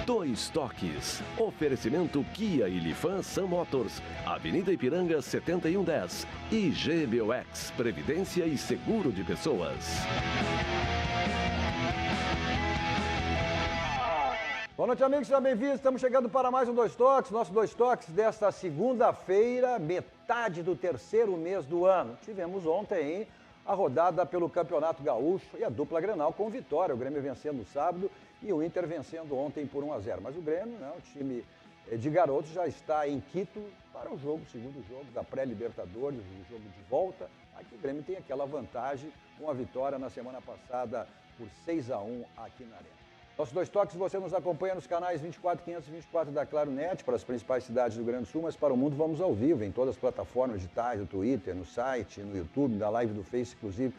Dois Toques. Oferecimento Kia e Lifan Sun Motors. Avenida Ipiranga 7110. E GBOX. Previdência e Seguro de Pessoas. Boa noite, amigos, sejam bem-vindos. Estamos chegando para mais um Dois Toques. Nosso Dois Toques desta segunda-feira, metade do terceiro mês do ano. Tivemos ontem a rodada pelo Campeonato Gaúcho e a dupla Grenal com vitória. O Grêmio vencendo sábado e o Inter vencendo ontem por 1-0. Mas o Grêmio, o time de garotos, já está em Quito para o segundo jogo da pré-Libertadores, o jogo de volta. Aqui o Grêmio tem aquela vantagem com a vitória na semana passada por 6-1 aqui na Arena. Nossos Dois Toques, você nos acompanha nos canais 24, 524 da Claro Net, para as principais cidades do Rio Grande do Sul, mas para o mundo vamos ao vivo, em todas as plataformas digitais, no Twitter, no site, no YouTube, na live do Face, inclusive.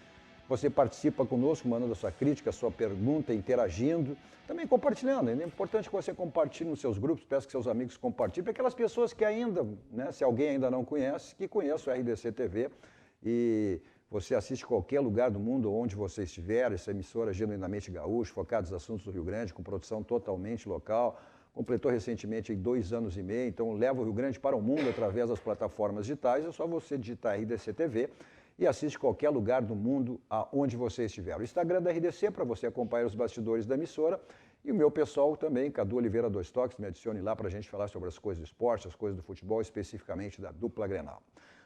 Você participa conosco, mandando a sua crítica, a sua pergunta, interagindo, também compartilhando. É importante que você compartilhe nos seus grupos, peço que seus amigos compartilhem, para aquelas pessoas que ainda, se alguém ainda não conhece, que conheça o RDC TV e você assiste qualquer lugar do mundo onde você estiver, essa emissora genuinamente gaúcha, focada nos assuntos do Rio Grande, com produção totalmente local, completou recentemente 2 anos e meio, então leva o Rio Grande para o mundo através das plataformas digitais, é só você digitar RDC TV e assiste qualquer lugar do mundo aonde você estiver. O Instagram da RDC para você acompanhar os bastidores da emissora e o meu pessoal também, Cadu Oliveira Dois Toques, me adicione lá para a gente falar sobre as coisas do esporte, as coisas do futebol, especificamente da dupla Grenal.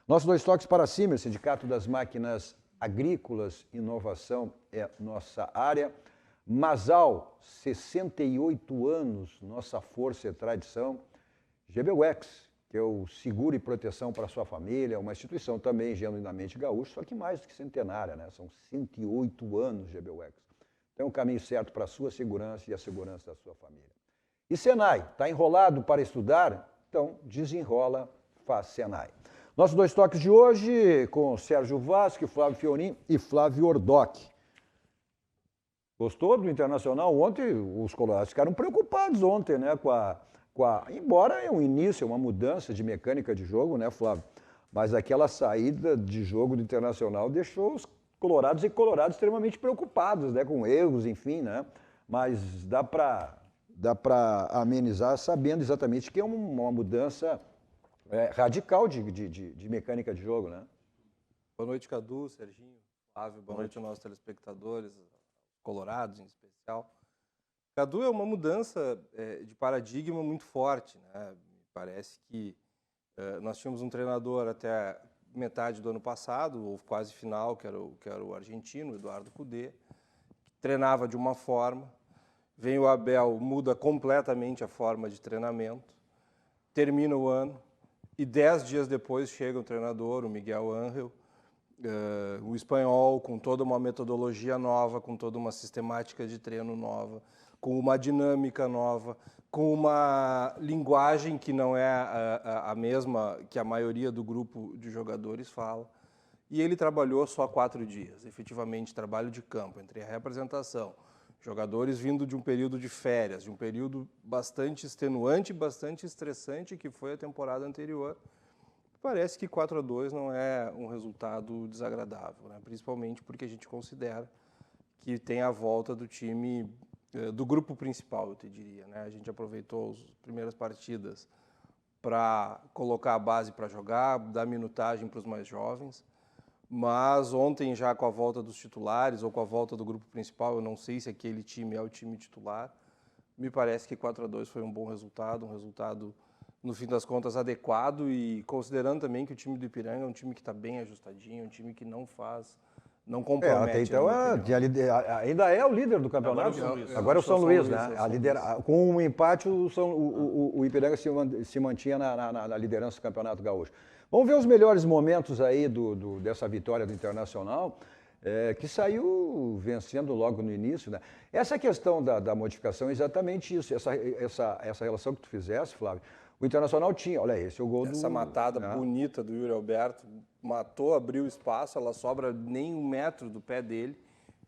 Nossos Dois Toques para a Siemens, Sindicato das Máquinas Agrícolas, inovação é nossa área. Masal, 68 anos, nossa força e tradição. GBUX, que é o seguro e proteção para a sua família, uma instituição também genuinamente gaúcha, só que mais do que centenária, São 108 anos GBUX. Então é um caminho certo para a sua segurança e a segurança da sua família. E Senai, está enrolado para estudar? Então desenrola, faz Senai. Nossos Dois Toques de hoje com Sérgio Vasque, Flávio Fiorin e Flávio Ordoc. Gostou do Internacional? Ontem os colorados ficaram preocupados ontem, embora é um início, é uma mudança de mecânica de jogo, Flávio? Mas aquela saída de jogo do Internacional deixou os colorados e colorados extremamente preocupados, com erros, enfim, Mas dá para amenizar sabendo exatamente que é uma mudança radical de mecânica de jogo, Boa noite, Cadu, Serginho, Flávio, boa noite aos nossos telespectadores, colorados em especial. Cadu, é uma mudança de paradigma muito forte, Me parece que nós tínhamos um treinador até metade do ano passado, ou quase final, que era o argentino, Eduardo Cudê, que treinava de uma forma, vem o Abel, muda completamente a forma de treinamento, termina o ano, e 10 dias depois chega o treinador, o Miguel Ángel, o espanhol, com toda uma metodologia nova, com toda uma sistemática de treino nova, com uma dinâmica nova, com uma linguagem que não é a mesma que a maioria do grupo de jogadores fala. E ele trabalhou só 4 dias, efetivamente, trabalho de campo, entre a representação, jogadores vindo de um período de férias, de um período bastante extenuante, bastante estressante, que foi a temporada anterior. Parece que 4-2 não é um resultado desagradável, principalmente porque a gente considera que tem a volta do time, do grupo principal, eu te diria. A gente aproveitou as primeiras partidas para colocar a base para jogar, dar minutagem para os mais jovens. Mas ontem, já com a volta dos titulares ou com a volta do grupo principal, eu não sei se aquele time é o time titular, me parece que 4-2 foi um bom resultado, no fim das contas, adequado, e considerando também que o time do Ipiranga é um time que está bem ajustadinho, um time que não compromete. Até então ainda é o líder do campeonato. Agora é o São Luís, Com um empate, o Ipiranga se mantinha na liderança do Campeonato Gaúcho. Vamos ver os melhores momentos aí dessa vitória do Internacional, que saiu vencendo logo no início. Essa questão da modificação é exatamente isso, essa relação que tu fizesse, Flávio. O Internacional tinha, olha, esse é o gol Essa matada bonita do Yuri Alberto, matou, abriu espaço, ela sobra nem 1 metro do pé dele,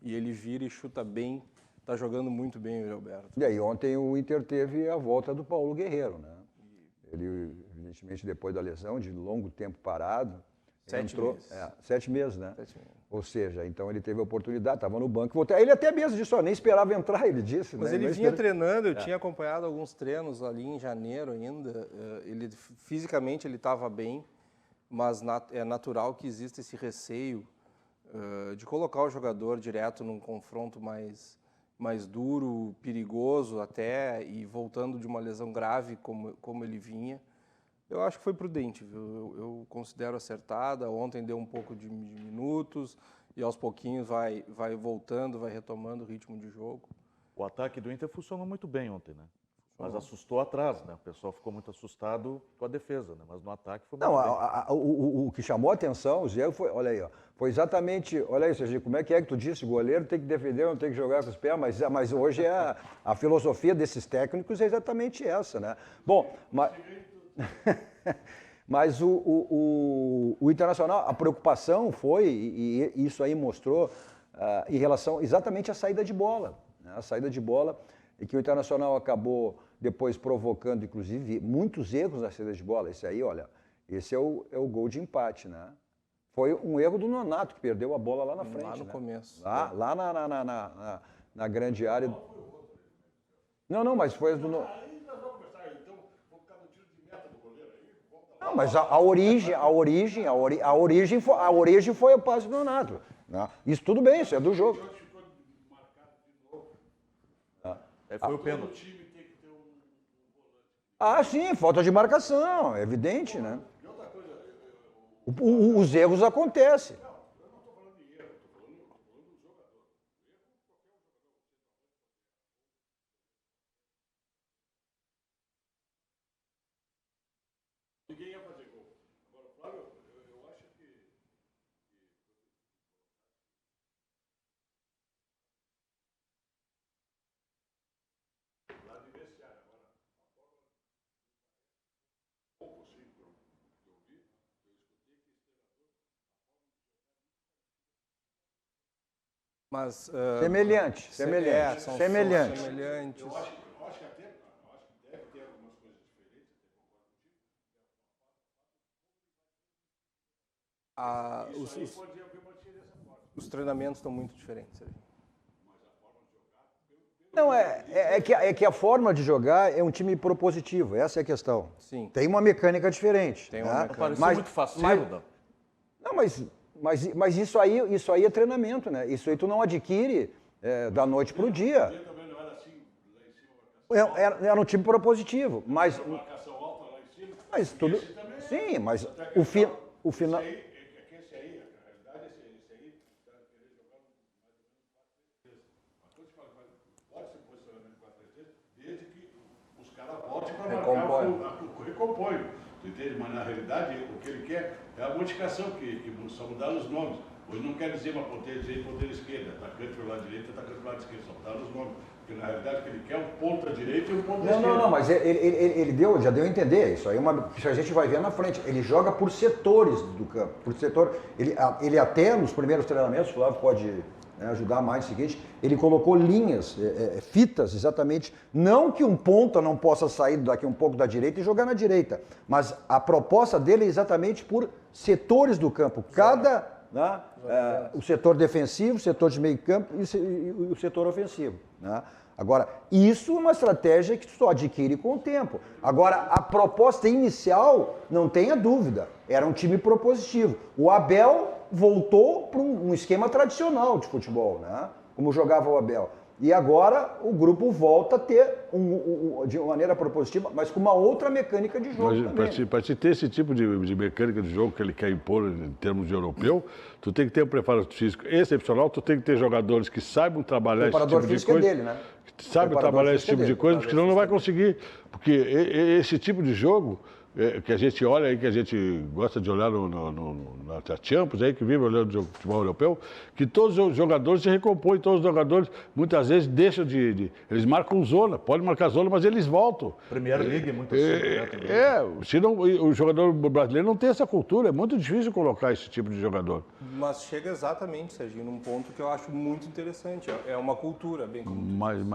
e ele vira e chuta bem, tá jogando muito bem o Yuri Alberto. E aí ontem o Inter teve a volta do Paulo Guerreiro, Ele, evidentemente, depois da lesão, de longo tempo parado, Entrou, 7 meses, né? 7 meses. Ou seja, então ele teve a oportunidade, estava no banco. Ele até mesmo disse, nem esperava entrar, ele disse. Mas né? ele vinha treinando, eu tinha acompanhado alguns treinos ali em janeiro ainda. Fisicamente ele estava bem, mas é natural que exista esse receio de colocar o jogador direto num confronto mais duro, perigoso até, e voltando de uma lesão grave como ele vinha. Eu acho que foi prudente, viu? Eu considero acertada. Ontem deu um pouco de minutos e aos pouquinhos vai voltando, vai retomando o ritmo de jogo. O ataque do Inter funcionou muito bem ontem, né? Mas assustou atrás, né? O pessoal ficou muito assustado com a defesa, né? Mas no ataque foi muito bem. O que chamou a atenção, o Zé, foi, olha aí, ó, foi exatamente, olha aí, Serginho, como é que tu disse? O goleiro tem que defender, não tem que jogar com os pés, mas hoje a filosofia desses técnicos é exatamente essa, né? Bom, mas o Internacional, a preocupação foi, e isso aí mostrou, em relação exatamente à saída de bola. Né? A saída de bola, e que o Internacional acabou depois provocando, inclusive, muitos erros na saída de bola. Esse aí, olha, esse é o gol de empate, né? Foi um erro do Nonato, que perdeu a bola lá na frente. Lá no né? começo. Lá na grande área. Não, mas foi do... Não, mas a origem foi o passe do Nonato. Né? Isso tudo bem, isso é do jogo. Foi o pênalti. Sim, falta de marcação, é evidente, né? Os erros acontecem. Ninguém ia fazer gol. Agora, Flávio, eu acho que lá de vestiário agora, pouco sim, que eu vi, eu escutei que esse treinador Mas, Semelhante. são semelhantes. eu acho que até deve ter algumas coisas diferentes, Os treinamentos estão muito diferentes. Não, é que a forma de jogar é um time propositivo, essa é a questão. Sim. Tem uma mecânica diferente. Tem uma né? mecânica. Pareceu muito faceiro, não? Não, mas isso aí é treinamento, né? Isso aí tu não adquire da noite para o dia. também não era assim, lá em cima, Era um time propositivo, mas marcação alta lá em cima. Mas tudo. Esse também Sim, mas até que o final. Esse aí, na realidade, esse aí, tá querendo jogar mais ou menos 4-3-3. Mas quando se fala, pode ser posicionamento 4-3-3, desde que os caras voltem para marcar o recompõe. Tu entende? Mas na realidade, o que ele quer é a modificação, que só mudar os nomes. Hoje não quer dizer uma ponteira direita e ponteira esquerda, atacante pro lado direito e atacante pro lado esquerdo, só mudar os nomes. Porque na realidade o que ele quer é um ponta direita e um ponta esquerda. Não, mas ele já deu a entender. Isso aí isso a gente vai ver na frente. Ele joga por setores do campo. Por setor. Ele até nos primeiros treinamentos, o Flávio pode ajudar mais, é o seguinte, ele colocou linhas, fitas exatamente, não que um ponta não possa sair daqui um pouco da direita e jogar na direita, mas a proposta dele é exatamente por setores do campo, o setor defensivo, o setor de meio campo e o setor ofensivo. Né? Agora, isso é uma estratégia que tu só adquire com o tempo. Agora, a proposta inicial, não tenha dúvida, era um time propositivo. O Abel voltou para um esquema tradicional de futebol, né? Como jogava o Abel. E agora o grupo volta a ter, de uma maneira propositiva, mas com uma outra mecânica de jogo também. Para te ter esse tipo de mecânica de jogo que ele quer impor em termos de europeu, tu tem que ter um preparo físico excepcional, tu tem que ter jogadores que saibam trabalhar esse tipo de coisa. Dele, né? Sabe trabalhar esse tipo de coisa, porque senão não vai conseguir. Porque esse tipo de jogo que a gente olha aí, que a gente gosta de olhar na Champions, aí, que vive olhando o futebol europeu, que todos os jogadores se recompõem, todos os jogadores muitas vezes deixam eles marcam zona, pode marcar zona, mas eles voltam. Primeira Liga é muito assim. Senão o jogador brasileiro não tem essa cultura, é muito difícil colocar esse tipo de jogador. Mas chega exatamente, Serginho, num ponto que eu acho muito interessante. É uma cultura, bem como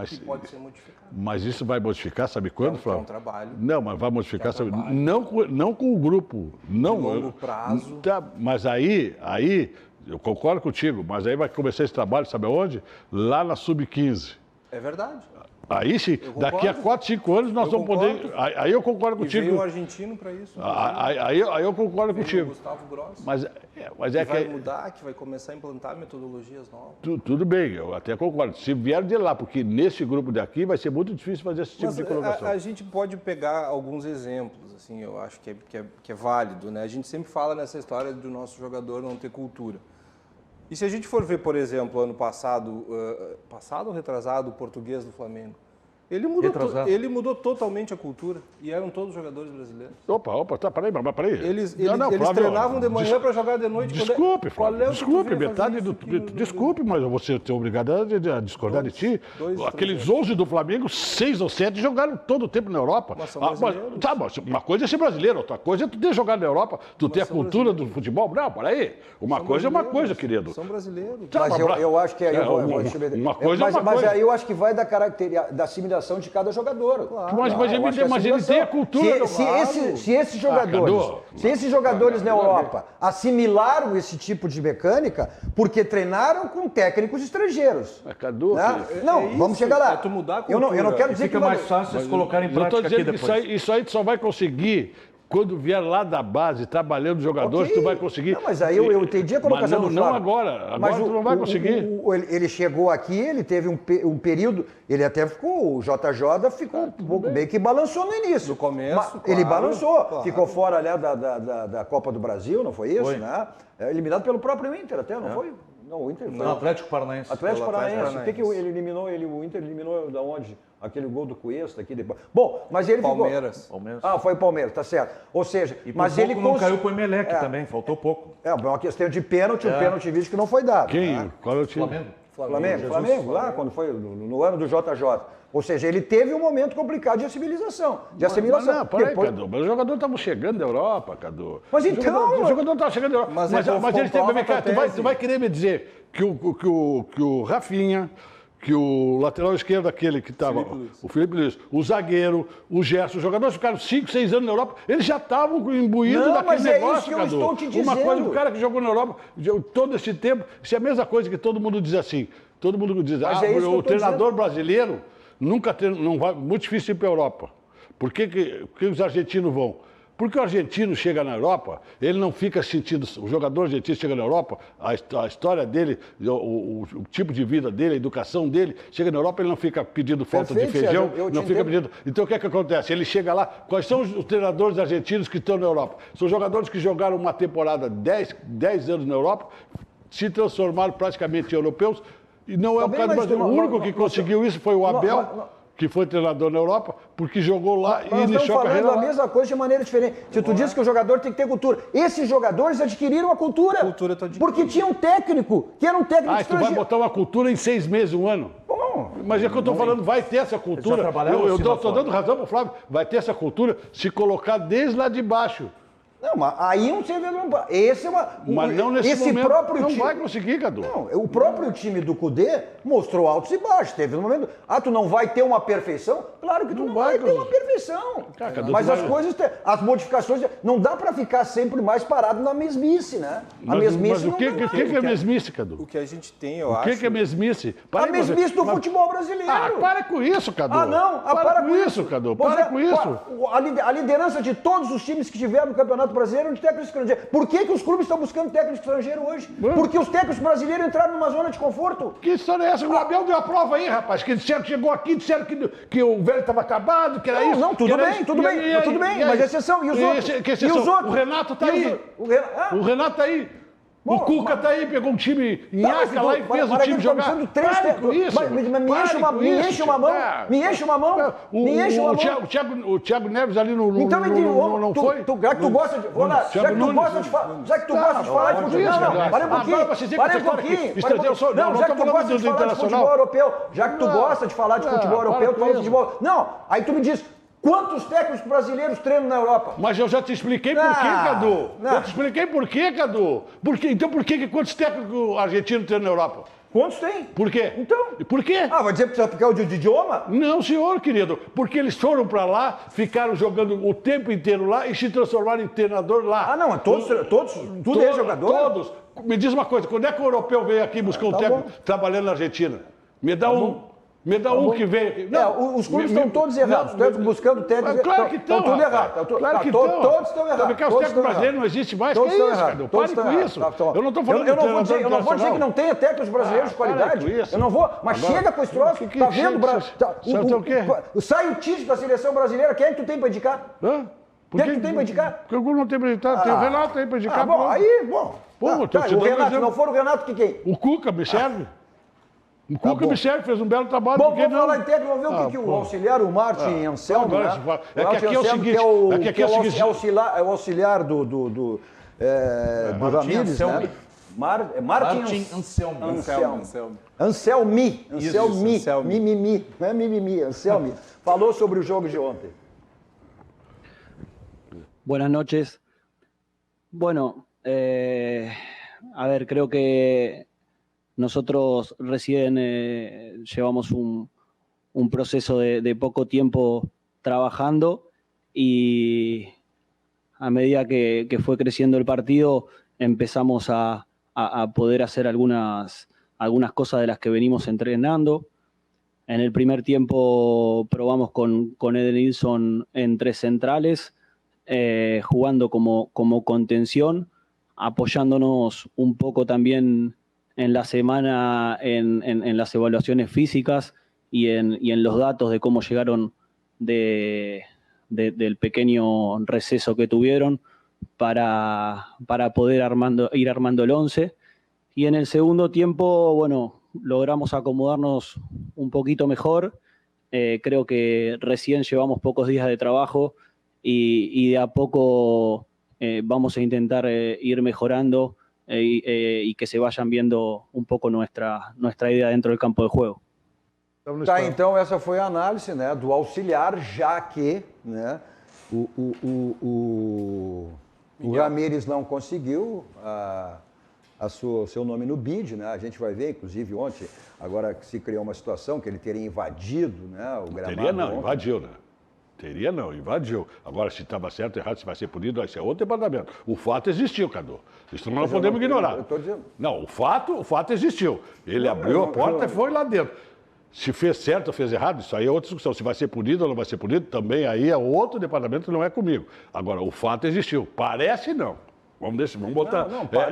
que pode ser modificada. Mas isso vai modificar, sabe quando, Flávio? É um trabalho. Não, mas vai modificar, sabe? não com o grupo. Não, De longo prazo. Tá, mas aí, eu concordo contigo, mas aí vai começar esse trabalho, sabe aonde? Lá na Sub-15. É verdade. Aí sim, daqui a 4, 5 anos nós vamos poder. Aí eu concordo E contigo. veio um argentino para isso. Aí eu concordo Veio contigo. o Gustavo Gross. Mas Que é vai que. mudar, que vai começar a implantar metodologias novas. Tudo bem, eu até concordo. Se vier de lá, porque nesse grupo daqui vai ser muito difícil fazer esse tipo Mas de colocação. a gente pode pegar alguns exemplos, assim, eu acho que é válido, né? A gente sempre fala nessa história do nosso jogador não ter cultura. E se a gente for ver, por exemplo, ano passado, passado ou retrasado, o português do Flamengo, ele mudou totalmente a cultura e eram todos jogadores brasileiros. Opa, tá, peraí. Eles Flávio, treinavam de manhã para jogar de noite. Desculpe, Flávio, desculpe, metade do... Desculpe, mas eu vou ser obrigado a discordar de ti. Aqueles 11 do Flamengo, 6 ou 7 jogaram todo o tempo na Europa. Mas são brasileiros. Mas uma coisa é ser brasileiro, outra coisa é tu ter jogado na Europa, tu ter a cultura do futebol. Não, peraí. Uma coisa é uma coisa, querido. São brasileiros. Tá, Mas eu acho que aí eu vou... uma coisa é uma mas coisa. aí eu acho que vai da característica, da assimilação de cada jogador. Mas ele tem a cultura. Se esses jogadores na Europa assimilaram esse tipo de mecânica, porque treinaram com técnicos estrangeiros. Cadu, Né? Não, vamos chegar lá. É tu mudar a eu não cultura. quero dizer Fica mais fácil vocês colocarem em eu estou prática aqui dizendo que depois. isso aí tu só vai conseguir quando vier lá da base, trabalhando jogadores, Ok. tu vai conseguir. Não, mas aí eu entendi a colocação mas do não Flávio. agora. Agora Mas tu não vai conseguir. Ele chegou aqui, ele teve um período, ele até ficou, o JJ ficou um pouco meio que balançou no início. No começo, Ele claro, balançou, claro. ficou fora ali da Copa do Brasil, não foi isso? Foi. Né? Eliminado pelo próprio Inter até, não foi? Não, o Inter foi. Não, Atlético Paranaense. Atlético Pelo Atlético Paranaense. O que Paranaense. ele eliminou? O Inter eliminou da onde? Aquele gol do Cuesta aqui depois. Bom, mas ele Palmeiras. Palmeiras. ficou... Ah, foi o Palmeiras, tá certo. Ou seja, E por mas pouco ele não cons- caiu pro Emelec também, faltou pouco. É uma questão de pênalti, o pênalti visto que não foi dado. Quem? Né? Qual é o time? Flamengo, lá quando foi no ano do JJ. Ou seja, ele teve um momento complicado de assimilação. Mas não, peraí, Cadu. Mas os jogadores estavam chegando da Europa, Cadu. Mas então... Os jogadores estavam chegando da Europa. Mas Mas eles têm. comprova a Tu vai querer me dizer que o Rafinha, que o lateral esquerdo, aquele que estava, o Felipe Luiz, o zagueiro, o Gerson, os jogadores ficaram 5, 6 anos na Europa, eles já estavam imbuídos Não, daquele mas é negócio, isso que eu Cadu. estou te Uma coisa, dizendo. o cara que jogou na Europa todo esse tempo, isso é a mesma coisa que todo mundo diz assim. Todo mundo diz, Mas é isso que eu o tô treinador brasileiro nunca não vai, muito difícil ir para a Europa. Por que os argentinos vão? Porque o argentino chega na Europa, ele não fica sentindo. O jogador argentino chega na Europa, a história dele, o tipo de vida dele, a educação dele, chega na Europa, ele não fica pedindo falta de Perfeito, feijão, Sérgio, eu te não fica entendo. pedindo. Então o que é que acontece? Ele chega lá, quais são os treinadores argentinos que estão na Europa? São jogadores que jogaram uma temporada 10 anos na Europa, se transformaram praticamente em europeus, e não é o Tá bem, caso do mas Brasil. não- O único não- que não- conseguiu isso foi o Abel. não- Que foi treinador na Europa, porque jogou lá Nós e estamos iniciou a falando carreira a lá. mesma coisa de maneira diferente. Se tu diz que o jogador tem que ter cultura, esses jogadores adquiriram a cultura. A cultura tá adquirida. Porque tinha um técnico, que era um técnico Ah, e tu vai estrangeiro. botar uma cultura em 6 meses, um ano? Bom, Mas é que eu estou falando, vai ter essa cultura. trabalharam Eu assim lá estou fora. dando razão para o Flávio. Vai ter essa cultura se colocar desde lá de baixo. não, mas aí um CV não... Esse é uma... Mas não nesse esse momento. próprio Não time... vai conseguir, Cadu. Não, o próprio time do Cudê mostrou altos e baixos. Teve um momento. Ah, tu não vai ter uma perfeição? Claro que tu não vai ter uma perfeição. Cadu, Mas tu as vai- coisas, as modificações, não dá pra ficar sempre mais parado na mesmice, né? A mesmice Mas o não que, dá que é mesmice, Cadu? O que a gente tem, eu O acho... que é mesmice? A Para aí, mesmice do mas- futebol brasileiro. Ah, para com isso, Cadu. Ah, não, para com isso, Cadu. Pois Para é, com isso. A liderança de todos os times que tiveram no Campeonato Brasileiro de técnico estrangeiro. Por que os clubes estão buscando técnico estrangeiro hoje? Porque os técnicos brasileiros entraram numa zona de conforto. Que história é essa? O Abel deu a prova aí, rapaz. Que disseram que chegou aqui, disseram que o velho estava acabado, que era Não, isso. não, tudo que era bem, isso. tudo E bem, aí, mas tudo bem, e aí? mas exceção. E os outros? Que exceção? E os outros? O Renato tá E aí. o O Renato tá aí. Bom, O Cuca tá aí, pegou um time em Tá, mas Asca lá e fez o time jogar. Precisando três Pare técnicos. com isso. Mas me Pare enche uma com me isso, enche uma mão. cara. Me enche uma mão. Me enche uma mão. O Thiago Neves ali no Então me diz, não foi? já que tu gosta de. Ronaldo, já que tu gosta de falar. Já que tu gosta de falar de futebol. Não, para um Agora pouquinho. você diz que Para você um fala que pouquinho. estrangeiro só- não, Não, já tô que tu falando gosta do de falar de internacional. futebol europeu. Já que tu Não. gosta de falar de futebol Para europeu, tu com fala de isso. futebol. Não, aí tu me diz, quantos técnicos brasileiros treinam na Europa? Mas eu já te expliquei por quê, Cadu. não. Eu te expliquei por quê, Cadu. Então por que quantos técnicos argentinos treinam na Europa? Quantos tem? Por quê? Então. Por quê? Ah, vai dizer que precisa ficar de idioma? Não, senhor, querido. Porque eles foram para lá, ficaram jogando o tempo inteiro lá e se transformaram em treinador lá. Ah, não, tudo é jogador? Todos. Me diz uma coisa, quando é que o europeu veio aqui buscar um técnico trabalhando na Argentina? Me dá um que veio aqui. Não, os clubes estão todos errados. Estão buscando técnicos. Claro que estão. Estão tudo errado. Claro que estão. Todos estão errados. Porque os técnicos brasileiros não existem mais. Todos que é estão isso, errados. Cadu? Pare com isso. Eu não estou falando eu não vou dizer que não tenha técnicos brasileiros de qualidade. Eu não vou. Mas agora, chega com esse troço. Tá vendo? O quê? Sai o Tite da seleção brasileira. Quem é que tu tem para indicar? Hã? Quem é que tu tem para indicar? Porque eu não tenho para indicar. Tem o Renato aí para indicar. Bom, aí, bom. O Renato, se não for o Renato, quem? O Cuca me serve. O Cuca me serve, fez um belo trabalho. Bom, vamos falar em técnico, vamos ver o que o auxiliar, o Martin Anselmo, né? É que aqui é o seguinte... É o auxiliar do Ramírez, né? Martin Anselmi. Mimimi. Não é mimimi, Anselmi. Falou sobre o jogo de ontem. Buenas noches. Bueno, a ver, creo que nosotros recién llevamos un proceso de poco tiempo trabajando y a medida que fue creciendo el partido empezamos a poder hacer algunas cosas de las que venimos entrenando. En el primer tiempo probamos con Edenilson en 3 centrales, jugando como contención, apoyándonos un poco también en la semana en las evaluaciones físicas y en los datos de cómo llegaron del pequeño receso que tuvieron para poder ir armando el 11. Y en el segundo tiempo, bueno, logramos acomodarnos un poquito mejor. Creo que recién llevamos pocos días de trabajo y de a poco vamos a intentar ir mejorando y que se vayan viendo um pouco nuestra ideia dentro do campo de jogo. Tá, então essa foi a análise, né, do auxiliar, já que, né, o Ramírez não conseguiu seu nome no bid, né? A gente vai ver, inclusive ontem, agora que se criou uma situação que ele teria invadido, né, o gramado. Teria não, invadiu, né? Teria não, invadiu. Agora, se estava certo ou errado, se vai ser punido, vai ser outro departamento. O fato existiu, Cadu. Isso não podemos ignorar. Não, o fato existiu. Ele abriu a porta e foi lá dentro. Se fez certo ou fez errado, isso aí é outra discussão. Se vai ser punido ou não vai ser punido, também aí é outro departamento que não é comigo. Agora, o fato existiu. Parece não. Vamos botar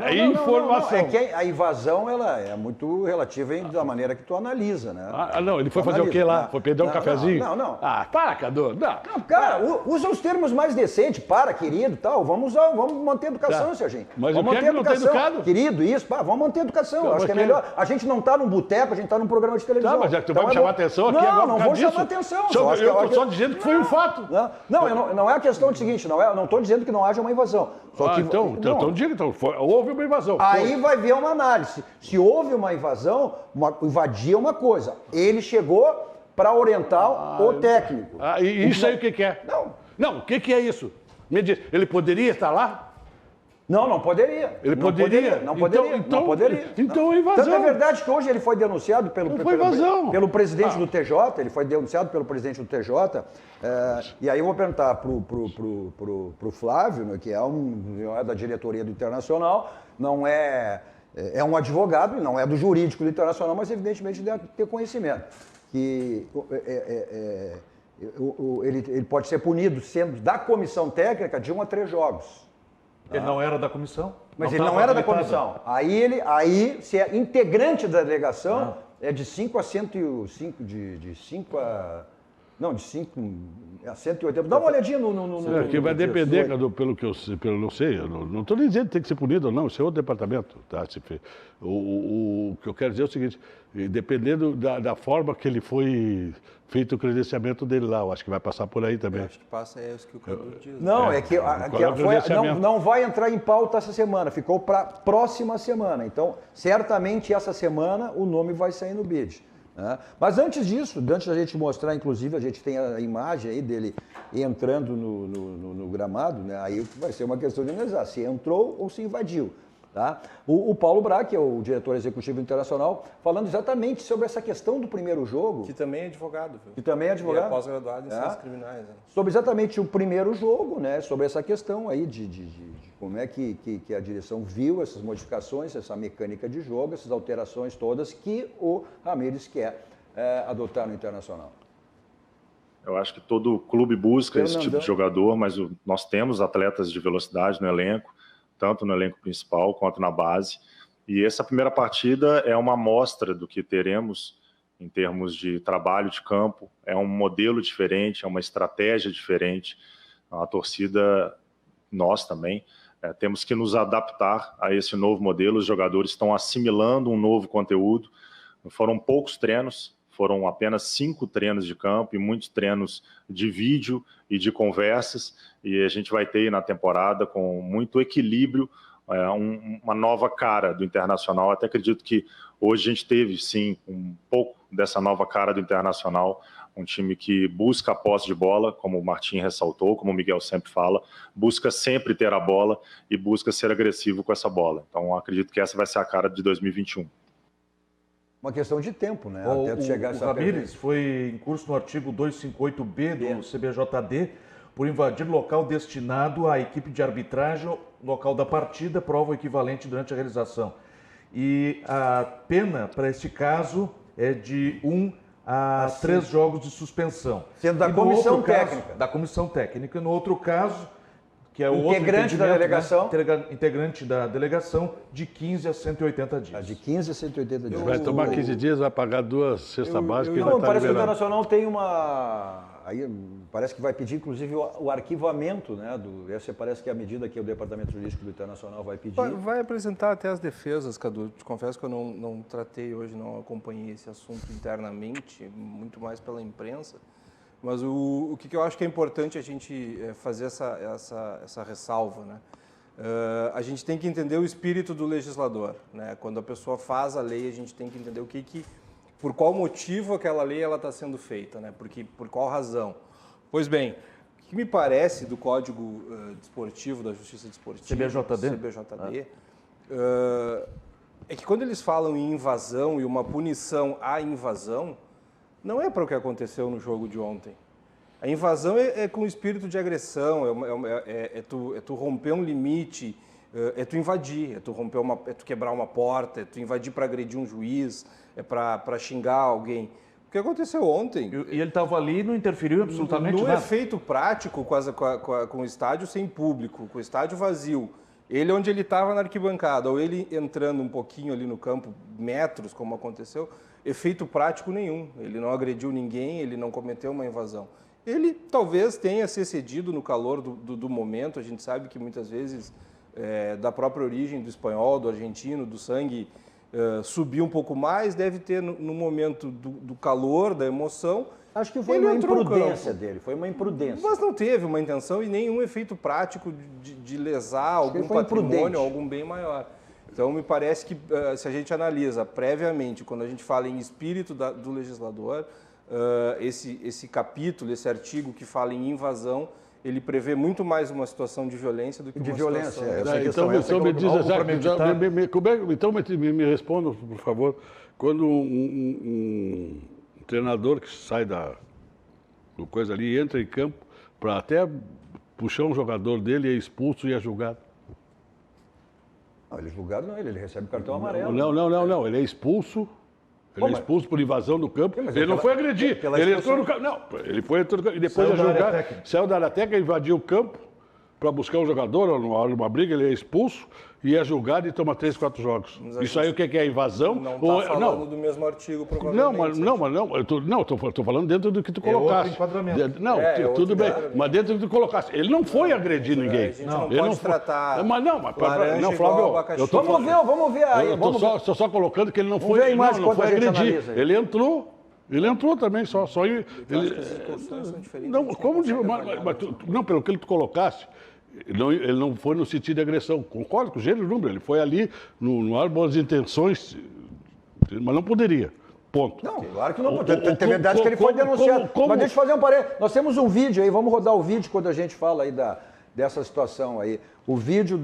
informação. É que a invasão ela é muito relativa da maneira que tu analisa, né? Não, ele foi fazer o quê lá? Foi perder um cafezinho? Não. Ah, para, Cadu. Não, cara, usa os termos mais decentes, querido, tal. Vamos manter a educação, Serginho. Mas vamos o que é que não tem educado? Querido, isso, vamos manter a educação. Acho que é melhor. A gente não está num boteco, a gente está num programa de televisão. Tá, mas é que tu vai me chamar atenção aqui agora. Não vou chamar atenção. Eu estou só dizendo que foi um fato. Não é a questão do seguinte, não estou dizendo que não haja uma invasão. Então diga, houve uma invasão. Aí vai ver uma análise. Se houve uma invasão, invadir é uma coisa. Ele chegou para orientar o técnico. E isso aí o que é? Não, o que é isso? Me diz, ele poderia estar lá? Não poderia. Ele poderia? Não poderia. Então é invasão. Tanto é verdade que hoje ele foi denunciado pelo presidente do TJ, ele foi denunciado pelo presidente do TJ, e aí eu vou perguntar pro Flávio, né, que é da diretoria do Internacional, não é um advogado, não é do jurídico do Internacional, mas evidentemente deve ter conhecimento, que ele pode ser punido sendo da comissão técnica de 1 a 3 jogos. Ele não era da comissão? Mas ele não era da comissão. Aí, se é integrante da delegação, é de 5 a 105, de 5 a... Não, de 5 a 180. Dá uma olhadinha no que vai depender, Cadu, pelo que eu não sei. Eu não estou nem dizendo que tem que ser punido ou não, isso é outro departamento. Tá? O que eu quero dizer é o seguinte, dependendo da forma que ele foi feito o credenciamento dele lá, eu acho que vai passar por aí também. Eu acho que passa isso que o Cadu diz. Não, não vai entrar em pauta essa semana, ficou para a próxima semana. Então, certamente essa semana o nome vai sair no bid. Né? Mas antes disso, antes da gente mostrar, inclusive, a gente tem a imagem aí dele entrando no gramado, né? Aí vai ser uma questão de analisar se entrou ou se invadiu. Tá? O Paulo Braga, que é o diretor executivo internacional, falando exatamente sobre essa questão do primeiro jogo. Que também é advogado. Viu? Que também é advogado. E é pós-graduado em ciências criminais. Né? Sobre exatamente o primeiro jogo, né? Sobre essa questão aí de como é que a direção viu essas modificações, essa mecânica de jogo, essas alterações todas que o Ramírez quer adotar no Internacional. Eu acho que todo clube busca esse tipo de jogador, mas nós temos atletas de velocidade no elenco, tanto no elenco principal quanto na base. E essa primeira partida é uma amostra do que teremos em termos de trabalho de campo. É um modelo diferente, é uma estratégia diferente. A torcida, nós também, temos que nos adaptar a esse novo modelo. Os jogadores estão assimilando um novo conteúdo. Foram poucos treinos, foram apenas 5 treinos de campo e muitos treinos de vídeo e de conversas, e a gente vai ter na temporada, com muito equilíbrio, uma nova cara do Internacional. Até acredito que hoje a gente teve, sim, um pouco dessa nova cara do Internacional, um time que busca a posse de bola, como o Martim ressaltou, como o Miguel sempre fala, busca sempre ter a bola e busca ser agressivo com essa bola. Então, acredito que essa vai ser a cara de 2021. Uma questão de tempo, né? Até chegar essa Ramírez foi em curso no artigo 258B do CBJD por invadir local destinado à equipe de arbitragem, local da partida, prova equivalente durante a realização. E a pena para este caso é de 1 a 3 jogos de suspensão. Sendo da comissão técnica. Da comissão técnica. No outro caso, que é o integrante da delegação, né? Integrante da delegação, de 15 a 180 dias. De 15 a 180 dias. Vai tomar 15 dias, vai pagar 2 cestas básicas e vai estar parece liberado. que o Internacional tem uma... Aí parece que vai pedir, inclusive, o arquivamento, né? Essa parece que é a medida que o Departamento Jurídico do Internacional vai pedir. Vai apresentar até as defesas, Cadu. Te confesso que eu não tratei hoje, não acompanhei esse assunto internamente, muito mais pela imprensa. Mas o que eu acho que é importante a gente fazer essa ressalva, né? A gente tem que entender o espírito do legislador, né? Quando a pessoa faz a lei, a gente tem que entender por qual motivo aquela lei está sendo feita, né? Por qual razão. Pois bem, o que me parece do Código Desportivo, da Justiça Desportiva, CBJD, é que quando eles falam em invasão e uma punição à invasão, não é para o que aconteceu no jogo de ontem. A invasão é com espírito de agressão, é tu romper um limite, é tu invadir, é tu quebrar uma porta, é tu invadir para agredir um juiz, é para xingar alguém. O que aconteceu ontem... E ele estava ali e não interferiu absolutamente nada. No efeito prático, com o estádio sem público, com o estádio vazio, ele onde ele estava na arquibancada, ou ele entrando um pouquinho ali no campo, metros, como aconteceu... Efeito prático nenhum, ele não agrediu ninguém, ele não cometeu uma invasão. Ele talvez tenha se excedido no calor do momento, a gente sabe que muitas vezes, da própria origem do espanhol, do argentino, do sangue, subiu um pouco mais, deve ter no momento do calor, da emoção. Acho que foi uma imprudência dele, foi uma imprudência. Mas não teve uma intenção e nenhum efeito prático de lesar algum patrimônio, algum bem maior. Então, me parece que, se a gente analisa previamente, quando a gente fala em espírito do legislador, esse capítulo, esse artigo que fala em invasão, ele prevê muito mais uma situação de violência do que uma situação... Então, me diz então me responda, por favor, quando um treinador que sai do coisa ali, entra em campo, para até puxar um jogador dele, é expulso e é julgado. Não, ele é julgado não, ele recebe cartão amarelo. Não, ele é expulso. Ele é expulso por invasão do campo. Ele não foi agredir. Ele entrou no campo. Não, ele foi e depois é julgado. Saiu da área técnica, invadiu o campo para buscar um jogador, ou numa briga, ele é expulso e é julgado e toma 3, 4 jogos. Isso aí o que é invasão? Não está falando do mesmo artigo, provavelmente. Não, estou falando dentro do que tu colocaste. Enquadramento. Não, tudo bem, mas dentro do que tu colocaste. Ele não foi agredir ninguém. A gente não pode tratar Não, Flávio, eu tô falando... Vamos ver aí. Estou só colocando que ele não foi agredir. Ele entrou também, só ele... Não, pelo que tu colocaste, ele não foi no sentido de agressão. Concordo com o gênero número. Ele foi ali no ar boas intenções, mas não poderia. Ponto. Não, claro que não pode. É verdade que ele foi denunciado. Mas deixa eu fazer um parênteses. Nós temos um vídeo aí, vamos rodar o vídeo quando a gente fala aí dessa situação aí. O vídeo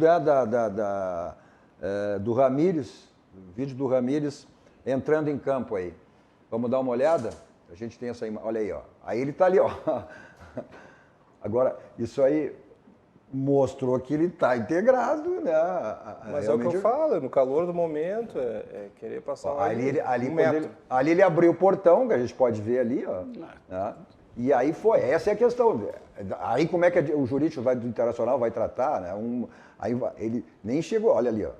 do Ramírez, vídeo do Ramírez entrando em campo aí. Vamos dar uma olhada? A gente tem essa imagem, olha aí, ó. Aí ele tá ali, ó. Agora, isso aí mostrou que ele está integrado, né? Mas é o que eu falo, no calor do momento, querer passar ali ele abriu o portão, que a gente pode ver ali, ó. Né? E aí foi, essa é a questão. Aí como é que o jurídico do Internacional vai tratar, né? Ele nem chegou, olha ali, ó.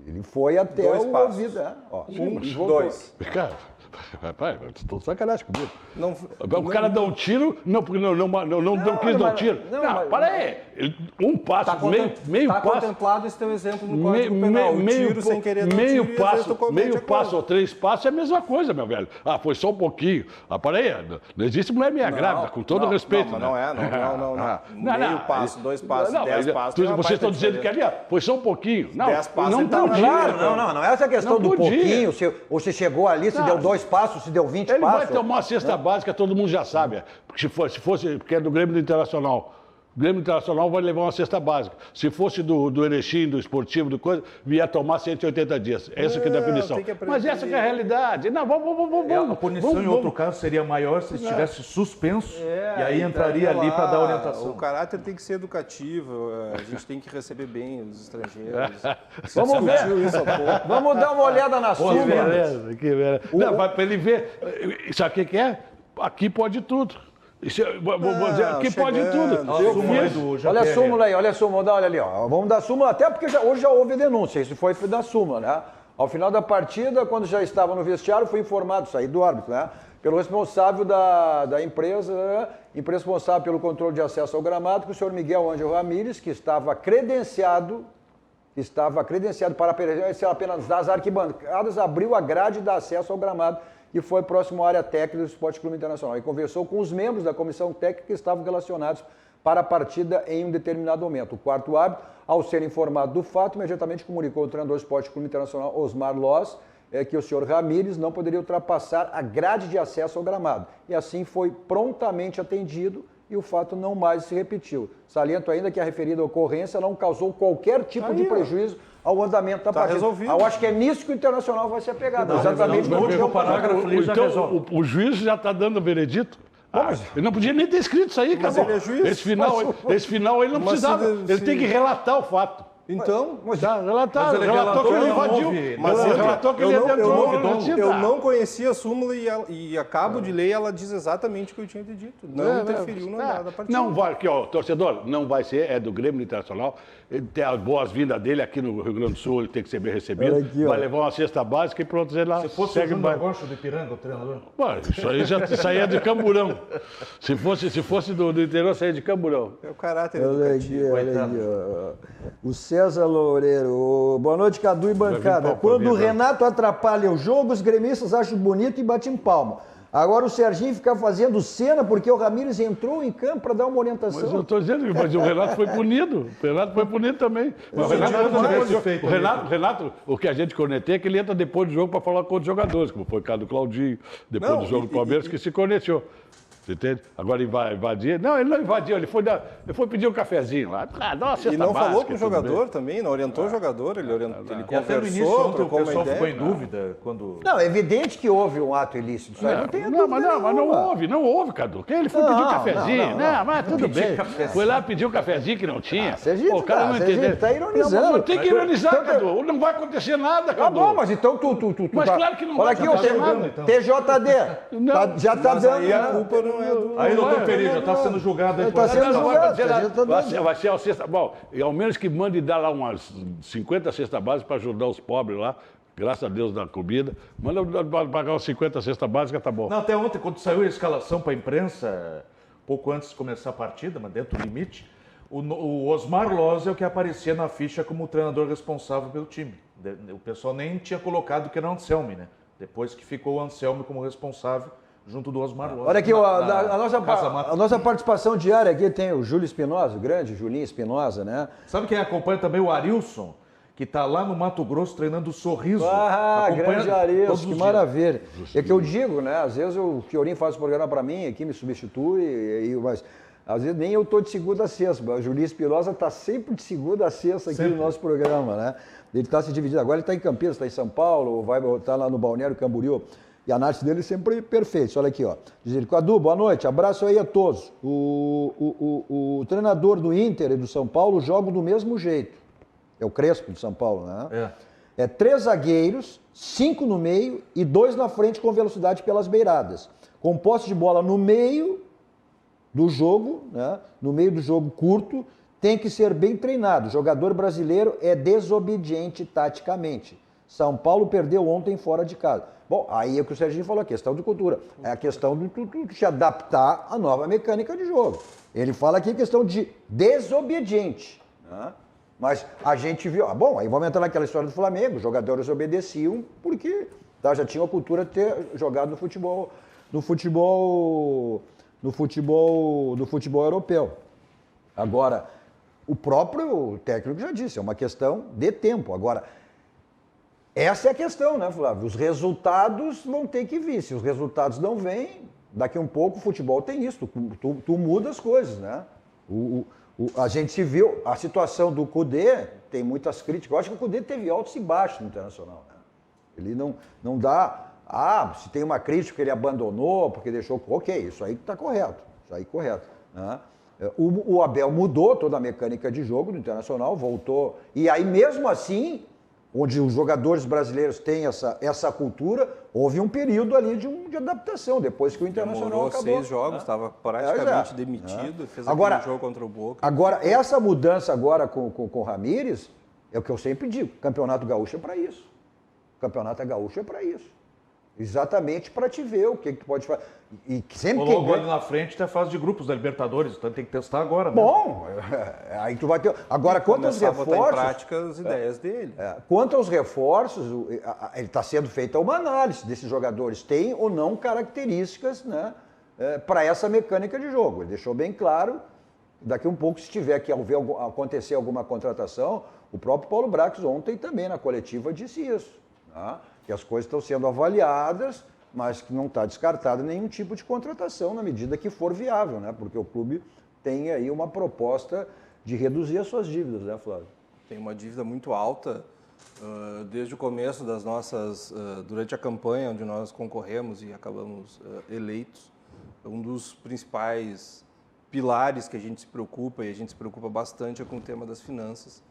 Ele foi até o ouvido, né? Ó, 1, 2. Cara, rapaz, estou sacanagem comigo. O cara dá um tiro, não quis dar um tiro. Não, para aí. Um passo, meio passo. Está contemplado esse teu exemplo no Código Penal. O tiro sem querer dar um tiro, meio passo ou 3 passos é a mesma coisa, meu velho. Ah, foi só um pouquinho. Ah, para aí. Não existe mulher minha grávida, com todo respeito. Não, meio passo, 2 passos, 10 passos. Vocês estão dizendo que ali, foi só um pouquinho. Não, 10 passos. Não podia. Não é essa questão do pouquinho, ou se chegou ali, se deu 2 passos, se deu 20 passos. Ele vai tomar uma cesta básica, todo mundo já sabe. Porque se fosse, porque é do Grêmio do Internacional. O Grêmio Internacional vai levar uma cesta básica. Se fosse do Erechim, do Esportivo, do coisa, vier tomar 180 dias. Essa que é a definição. Mas essa que é a realidade. Não, vamos. A punição em outro caso seria maior se estivesse suspenso e aí entraria ali para dar orientação. O caráter tem que ser educativo, a gente tem que receber bem os estrangeiros. Vamos ver. Vamos dar uma olhada na súmula. Que beleza. Não, para ele ver. Sabe o que é? Aqui pode tudo. Aqui pode tudo. Olha a súmula aí, olha a súmula, olha ali, ó. Vamos dar súmula, até porque hoje já houve denúncia, isso foi da súmula, né? Ao final da partida, quando já estava no vestiário, foi informado, isso aí do árbitro, né? Pelo responsável da empresa, responsável pelo controle de acesso ao gramado, que o senhor Miguel Ângelo Ramírez, que estava credenciado para aparecer apenas das arquibancadas, abriu a grade de acesso ao gramado e foi próximo à área técnica do Esporte Clube Internacional. E conversou com os membros da comissão técnica que estavam relacionados para a partida em um determinado momento. O quarto árbitro, ao ser informado do fato, imediatamente comunicou ao treinador do Esporte Clube Internacional, Osmar Loz, que o senhor Ramírez não poderia ultrapassar a grade de acesso ao gramado. E assim foi prontamente atendido e o fato não mais se repetiu. Saliento ainda que a referida ocorrência não causou qualquer tipo de prejuízo ao andamento da partida. Resolvido. Eu acho que é nisso que o Internacional vai se apegar. Exatamente no último parágrafo. Então, o juiz já está dando o veredito? Ele não podia nem ter escrito isso aí, cara. Mas ele é juiz. Esse final ele não precisava. Ele tem que relatar o fato. Então, relatou que ele invadiu. Relatou que ele entrou. Eu não conhecia a súmula e a cabo de lei ela diz exatamente o que eu tinha te dito. Não interferiu na nada da partida. Não vai, aqui, ó, torcedor, não vai ser, é do Grêmio Internacional. Ele tem as boas-vindas dele aqui no Rio Grande do Sul, ele tem que ser bem recebido. Aqui, vai levar uma cesta básica e pronto, ele lá. Se fosse o Júnior Gosto de Ipiranga, o treinador? Bom, isso aí já saía de Camburão. Se fosse do interior, saía de Camburão. É o caráter educativo. Olha aqui, o César Loureiro. Boa noite, Cadu e bancada. Quando o Renato atrapalha o jogo, os gremistas acham bonito e batem palma. Agora o Serginho fica fazendo cena porque o Ramírez entrou em campo para dar uma orientação. Mas eu estou dizendo que o Renato foi punido. O Renato foi punido também. Mas o Renato, o que a gente corneteia é que ele entra depois do jogo para falar com outros jogadores, como foi o caso do Claudinho, depois do jogo do Palmeiras, que se corneteou. Você entende? Agora invadir. Não, ele não invadiu, ele foi pedir um cafezinho lá. Dá uma cesta e não básica, falou com o jogador também, não orientou o jogador, ele conversou. Até no início, ontem, o pessoal ficou em dúvida quando. Não, é evidente que houve um ato ilícito. Isso aí não tem mas não houve, Cadu. Ele foi pedir um cafezinho. Não, mas tudo bem. Foi lá pedir um cafezinho que não tinha. O cara não entendeu. Está ironizando. Mas tem que ironizar, Cadu. Não vai acontecer nada, Cadu. Tá bom, mas então tu. Mas claro que não vai acontecer nada. TJD. Já está dando. Aí a culpa não é do. Aí, doutor Pereira, já está sendo julgado aí. Está sendo julgado. Vai ser a cesta. Bom, e ao menos que mande dar lá umas 50 cestas básicas para ajudar os pobres lá. Graças a Deus da comida. Manda pagar umas 50 cestas básicas, tá bom. Não, até ontem, quando saiu a escalação para a imprensa, pouco antes de começar a partida, mas dentro do limite, o Osmar Loz é o que aparecia na ficha como o treinador responsável pelo time. O pessoal nem tinha colocado que era o Anselmi, né? Depois que ficou o Anselmi como responsável, junto do Osmar Loz. Olha aqui, a nossa participação diária aqui tem o Júlio Espinosa, o grande Julinho Espinosa, né? Sabe quem acompanha também? O Arilson, que está lá no Mato Grosso treinando o Sorriso. Grande Arilson, que maravilha. É que eu digo, né? Às vezes o Fiorinho faz o programa para mim, aqui me substitui, mas Às vezes nem eu estou de segunda a sexta, mas o Julinho Espinosa está sempre de segunda a sexta aqui no nosso programa, né? Ele está se dividindo. Agora ele está em Campinas, está em São Paulo, vai estar lá no Balneário Camboriú. E a análise dele é sempre perfeita. Olha aqui, ó. Diz ele, Cadu, boa noite, abraço aí a todos. O treinador do Inter e do São Paulo jogam do mesmo jeito. É o Crespo de São Paulo, né? É 3 zagueiros, 5 no meio e 2 na frente com velocidade pelas beiradas. Com posse de bola no meio do jogo, né? No meio do jogo curto, tem que ser bem treinado. O jogador brasileiro é desobediente taticamente. São Paulo perdeu ontem fora de casa. Bom, aí é o que o Serginho falou, a questão de cultura. É a questão de tu te adaptar à nova mecânica de jogo. Ele fala aqui a questão de desobediente, né? Mas a gente viu... bom, aí vamos entrar naquela história do Flamengo. Os jogadores obedeciam porque já tinham a cultura de ter jogado no futebol europeu. Agora, o próprio técnico já disse, é uma questão de tempo. Agora, essa é a questão, né, Flávio? Os resultados vão ter que vir. Se os resultados não vêm, daqui a um pouco o futebol tem isso. Tu muda as coisas, né? A gente se viu, a situação do Kudê tem muitas críticas. Eu acho que o Kudê teve altos e baixos no Internacional, né? Ele não dá... se tem uma crítica que ele abandonou, porque deixou... Ok, isso aí está correto. Isso aí correto, né? O Abel mudou toda a mecânica de jogo do Internacional, voltou... E aí, mesmo assim, onde os jogadores brasileiros têm essa cultura, houve um período ali de adaptação, depois que o Internacional demorou acabou. 6 jogos, estava praticamente demitido, fez aquele jogo contra o Boca. Agora, essa mudança agora com o Ramírez, é o que eu sempre digo, o Campeonato Gaúcho é para isso. O Campeonato Gaúcho é para isso. Exatamente para te ver o que tu pode fazer. E sempre logo ali na frente tem a fase de grupos da Libertadores, então tem que testar agora, né? Bom, aí tu vai ter... Agora, quanto aos reforços... botar em prática as ideias dele. Quanto aos reforços, ele está sendo feita uma análise desses jogadores. Tem ou não características, né, para essa mecânica de jogo. Ele deixou bem claro, daqui um pouco, se tiver que acontecer alguma contratação, o próprio Paulo Brax ontem também na coletiva disse isso, tá? Que as coisas estão sendo avaliadas, mas que não está descartado nenhum tipo de contratação na medida que for viável, né? Porque o clube tem aí uma proposta de reduzir as suas dívidas, né, Flávio? Tem uma dívida muito alta desde o começo das nossas... durante a campanha onde nós concorremos e acabamos eleitos. Um dos principais pilares que a gente se preocupa, e a gente se preocupa bastante, é com o tema das finanças.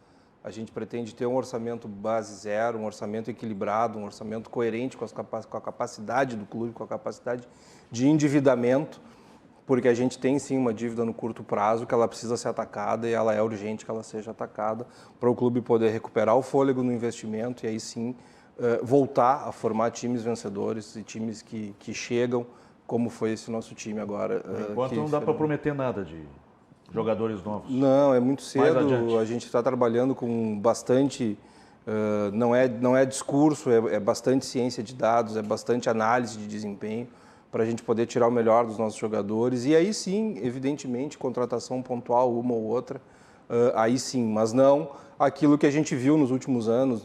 A gente pretende ter um orçamento base zero, um orçamento equilibrado, um orçamento coerente com a capacidade do clube, com a capacidade de endividamento, porque a gente tem sim uma dívida no curto prazo que ela precisa ser atacada e ela é urgente que ela seja atacada para o clube poder recuperar o fôlego no investimento e aí sim voltar a formar times vencedores e times que chegam, como foi esse nosso time agora. Enquanto não dá para prometer nada de... jogadores novos? Não, é muito cedo. A gente está trabalhando com bastante... não é discurso, é bastante ciência de dados, é bastante análise de desempenho para a gente poder tirar o melhor dos nossos jogadores. E aí sim, evidentemente, contratação pontual, uma ou outra, aí sim. Mas não aquilo que a gente viu nos últimos anos,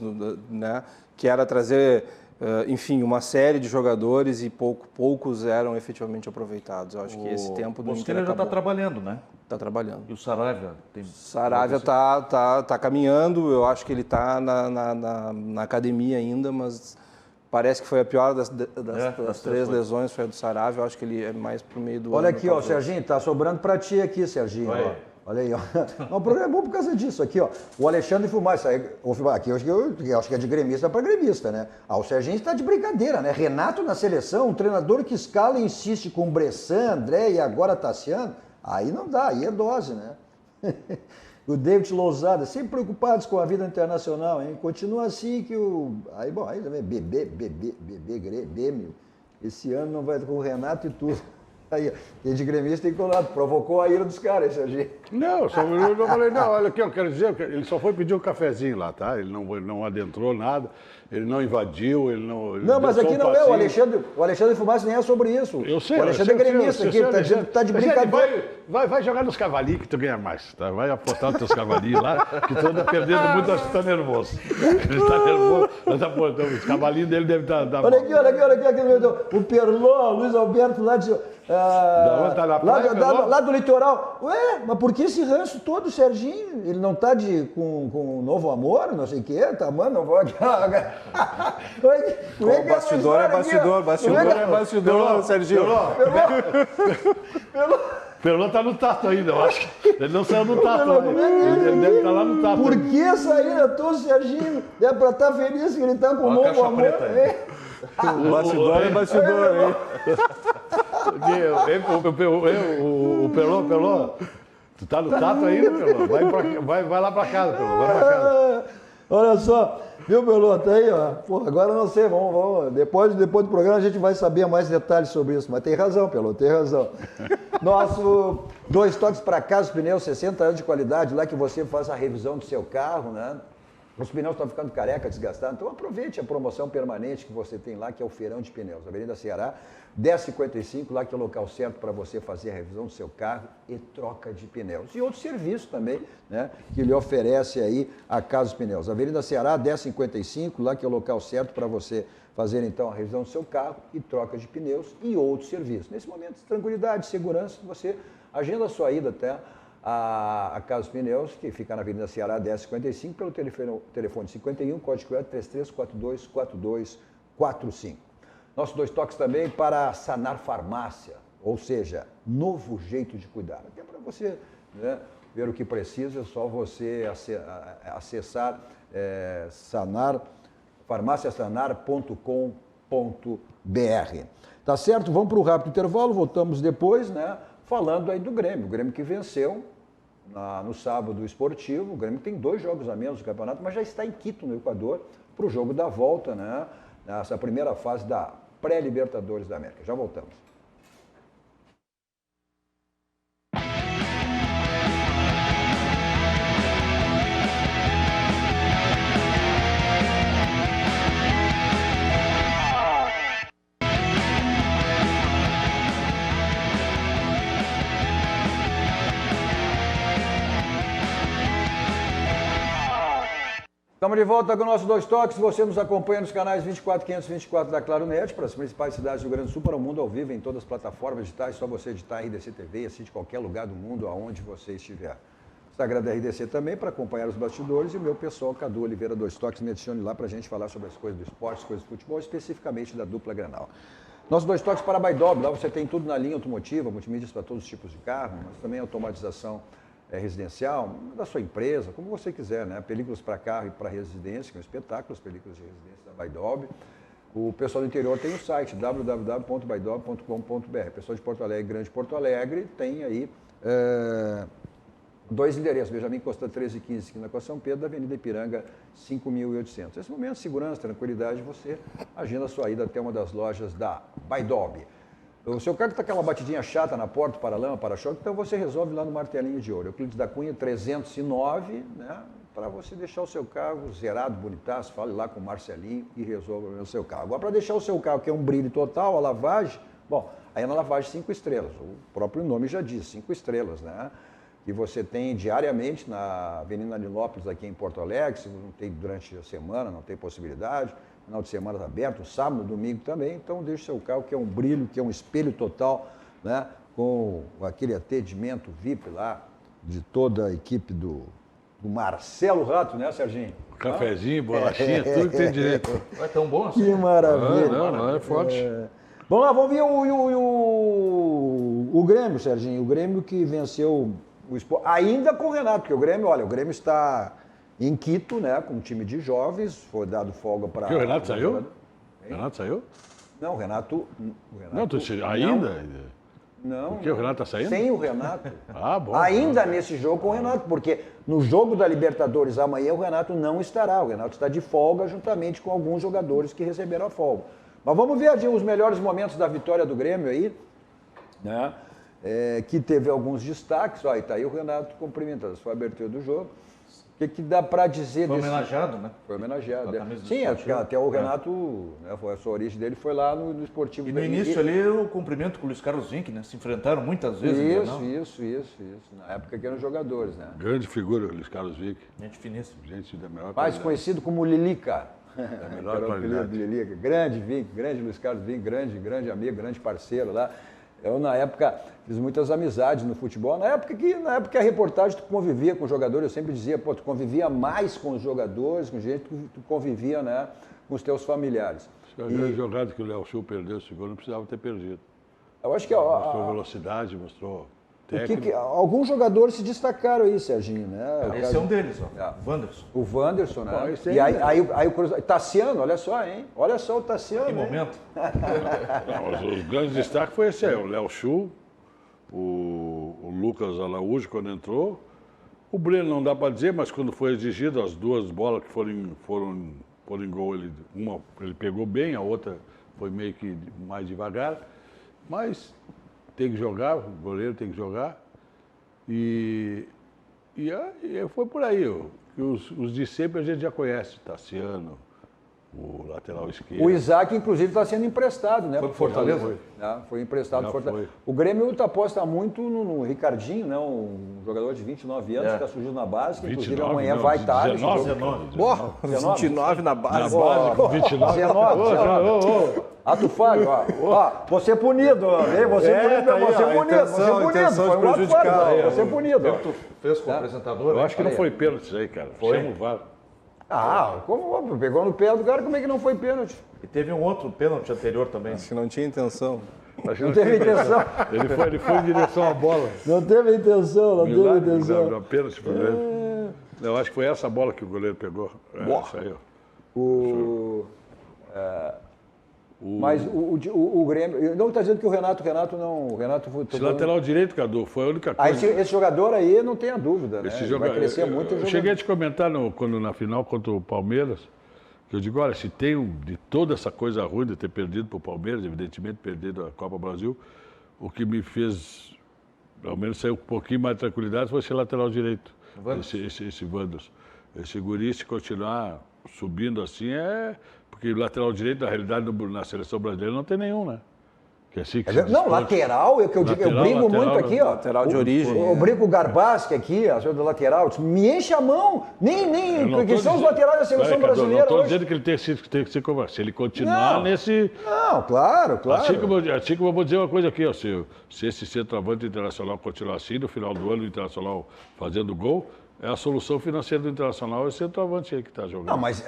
né, que era trazer... enfim, uma série de jogadores e poucos eram efetivamente aproveitados. Eu acho que esse tempo do Inter acabou. Já está trabalhando, né? Está trabalhando. E o Saravia? Saravia está caminhando, eu acho que ele está na academia ainda, mas parece que foi a pior das 3 lesões, foi a do Saravia, eu acho que ele é mais para o meio do ano. Olha aqui, ó, Serginho, está sobrando para ti aqui, Serginho. Olha aí, ó. O programa é bom por causa disso aqui, ó. O Alexandre Filmar, aqui eu acho que é de gremista para gremista, né? O Serginho está de brincadeira, né? Renato na seleção, um treinador que escala e insiste com Bressan, André e agora Tassiano, aí não dá, aí é dose, né? O David Lousada, sempre preocupados com a vida internacional, hein? Continua assim que o... Aí também, Grêmio, esse ano não vai com o Renato e tudo. Aí, quem de gremista tem colado, provocou a ira dos caras, Serginho. Não, eu falei, não, olha aqui, eu quero dizer, ele só foi pedir um cafezinho lá, tá? Ele não adentrou nada. ele não invadiu, ele não... Não, mas aqui não é, o Alexandre Fumaça nem é sobre isso. Eu sei. O Alexandre é gremista aqui, tá de brincadeira. Vai jogar nos cavalinhos que tu ganha mais, tá? Vai apostar nos teus cavalinhos lá, que tu anda perdendo muito, acho que tá nervoso. Ele tá nervoso, mas apostando, os cavalinhos dele devem estar... Olha aqui, o Perlô, Luiz Alberto lá de... lá do litoral. Ué, mas por que esse ranço todo, Serginho? Ele não tá com um novo amor, não sei o quê? Tá, mano, não vou aqui. Bastidor é bastidor, Serginho. Perlô tá no tato ainda, eu acho. Ele não saiu do tato. Ele deve estar lá no tato. Por que saíram todos, Serginho? É pra estar feliz que ele tá com um novo amor. Bastidor é bastidor, hein? O Perlô, tu tá no tato ainda, Perlô? Vai lá pra casa, Perlô, vai pra casa. Olha só, viu, Perlô, tá aí, ó. Pô, agora não sei, vamos. Depois do programa a gente vai saber mais detalhes sobre isso, mas tem razão, Perlô, tem razão. Nosso 2 toques para casa, pneus, 60 anos de qualidade, lá que você faz a revisão do seu carro, né? Os pneus estão ficando careca, desgastados, então aproveite a promoção permanente que você tem lá, que é o Feirão de Pneus, Avenida Ceará, 1055, lá que é o local certo para você fazer a revisão do seu carro e troca de pneus. E outros serviços também, né, que lhe oferece aí a Casa dos Pneus. Avenida Ceará, 1055, lá que é o local certo para você fazer então a revisão do seu carro e troca de pneus e outros serviços. Nesse momento de tranquilidade, segurança, você agenda a sua ida até a Casa dos Pneus, que fica na Avenida Ceará 1055, pelo telefone 51, código 33424245. Nossos 2 toques também para Sanar Farmácia, ou seja, novo jeito de cuidar. Até para você, né, ver o que precisa, é só você acessar farmaciasanar.com.br. Tá certo? Vamos para o rápido intervalo, voltamos depois, né? Falando aí do Grêmio. O Grêmio que venceu no sábado esportivo. O Grêmio tem 2 jogos a menos no campeonato, mas já está em Quito, no Equador, para o jogo da volta, né? Nessa primeira fase da pré-Libertadores da América. Já voltamos. Estamos de volta com o nosso 2 toques. Você nos acompanha nos canais 24524 da Claro Net, para as principais cidades do Rio Grande do Sul, para o mundo ao vivo, em todas as plataformas digitais. Só você digitar RDC TV e assiste qualquer lugar do mundo, aonde você estiver. Instagram da RDC também, para acompanhar os bastidores. E o meu pessoal, Cadu Oliveira, 2 toques, me adicione lá para a gente falar sobre as coisas do esporte, as coisas do futebol, especificamente da dupla Grenal. Nossos 2 toques para a Baidob. Lá você tem tudo na linha automotiva, multimídias para todos os tipos de carro, mas também automatização residencial, da sua empresa, como você quiser, né? Películas para carro e para residência, que é um espetáculo, as películas de residência da Baidob. O pessoal do interior tem o site www.baidob.com.br. O pessoal de Porto Alegre, Grande Porto Alegre, tem aí 2 endereços. Benjamin Costa 1315, aqui na Rua São Pedro, da Avenida Ipiranga 5800. Nesse momento, segurança, tranquilidade, você agenda a sua ida até uma das lojas da Baidob. O seu carro está com aquela batidinha chata na porta, para-lama, para-choque, então você resolve lá no Martelinho de Ouro. Euclides da Cunha 309, né? Para você deixar o seu carro zerado, bonitaço, fale lá com o Marcelinho e resolva o seu carro. Agora, para deixar o seu carro, que é um brilho total, a lavagem, bom, aí é na lavagem 5 estrelas, o próprio nome já diz, 5 estrelas, né? Que você tem diariamente na Avenida Nilópolis, aqui em Porto Alegre, se não tem durante a semana, não tem possibilidade, final de semana está aberto, sábado, domingo também, então deixe seu carro, que é um brilho, que é um espelho total, né? Com aquele atendimento VIP lá, de toda a equipe do Marcelo Rato, né, Serginho? Cafezinho, bolachinha, tudo que tem direito. Vai tão bom assim? Que maravilha. Não, é forte. Vamos lá, vamos ver o Grêmio, Serginho. O Grêmio que venceu o Sport, ainda com o Renato, porque o Grêmio está em Quito, né, com um time de jovens, foi dado folga para... O Renato saiu? O Renato saiu? Não, o Renato não, ainda? Não. Por que o Renato está saindo? Sem o Renato. Bom. Ainda nesse jogo com o Renato, porque no jogo da Libertadores amanhã o Renato não estará. O Renato está de folga juntamente com alguns jogadores que receberam a folga. Mas vamos ver os melhores momentos da vitória do Grêmio aí, né? Que teve alguns destaques. Ó, e tá aí o Renato cumprimentando. Essa foi a abertura do jogo. O que dá para dizer Foi desse... homenageado, né? Foi homenageado. Sim, até o Renato, né, a sua origem dele foi lá no Esportivo. E no início ali, o cumprimento com o Luiz Carlos Vinck, né? Se enfrentaram muitas vezes. Isso. Na época que eram jogadores, né? Grande figura, Luiz Carlos Vinck. Gente finíssima. Gente da melhor Mais qualidade. conhecido como Lilica. Da melhor qualidade. Lilica. Grande Vinck, grande Luiz Carlos Vinck, grande amigo, grande parceiro lá. Eu, na época, fiz muitas amizades no futebol. Na época que a reportagem tu convivia com os jogadores, eu sempre dizia, pô, tu convivia mais com os jogadores, com gente que tu convivia, né, com os teus familiares. Se a jogada que o Léo Chu perdeu esse gol, não precisava ter perdido. Eu acho que mostrou velocidade, mostrou técnica. Alguns jogadores se destacaram aí, Serginho, né? Esse é um deles, ó. O Wanderson. O Wanderson, né? Pô, e aí o Cruz... Tassiano, olha só, hein? Olha só o Tassiano. Que momento. Não, os grandes destaques foi esse aí, o Léo Chu, o Lucas Araújo quando entrou. O Breno não dá para dizer, mas quando foi exigido, as duas bolas que foram em gol, uma ele pegou bem, a outra foi meio que mais devagar. Mas tem que jogar, o goleiro tem que jogar. E foi por aí. Os de sempre a gente já conhece, Tassiano, o lateral esquerdo. O Isaac, inclusive, está sendo emprestado, né? Foi pro Fortaleza? Foi emprestado pro Fortaleza. O Grêmio aposta muito no Ricardinho, né? Um jogador de 29 anos que está surgindo na base, que inclusive amanhã vai estar. 19. 29 na base. Na base, 29. 19. Ato falho, ó. Você punido, hein? Você punido. Foi um ato falho, você punido. Tu fez com o apresentador? Eu acho que não foi pênalti isso aí, cara. Chama o VAR. Como pegou no pé do cara, como é que não foi pênalti? E teve um outro pênalti anterior também. Acho que não tinha intenção. Não teve intenção. Ele foi em direção à bola. Não teve intenção, Não, pênalti pro goleiro. Eu acho que foi essa bola que o goleiro pegou. Essa aí, ó. Mas o Grêmio... Não está dizendo que o Renato não... Esse lateral direito, Cadu, foi a única coisa. Esse jogador aí, não tenha dúvida, né? Vai crescer muito. Eu cheguei a te comentar quando na final contra o Palmeiras, que eu digo, olha, se tem de toda essa coisa ruim de ter perdido para o Palmeiras, evidentemente perdido a Copa Brasil, o que me fez, ao menos, sair um pouquinho mais de tranquilidade foi esse lateral direito, esse Wanderson. Esse guri, se continuar subindo assim, porque o lateral direito, na realidade, na seleção brasileira não tem nenhum, né? Que é assim que lateral, eu brigo muito aqui, ó. Lateral de origem. Eu brigo com o Garbaschi aqui, a senhora do lateral, me enche a mão, porque são os laterais da seleção brasileira. Não estou dizendo que ele tem que ser conversado. Se ele continuar nesse... Não, claro. Assim como eu vou dizer uma coisa aqui, ó, se esse centroavante internacional continuar assim, no final do ano, o Internacional fazendo gol, a solução financeira do Internacional é o centroavante aí que está jogando. Não, mas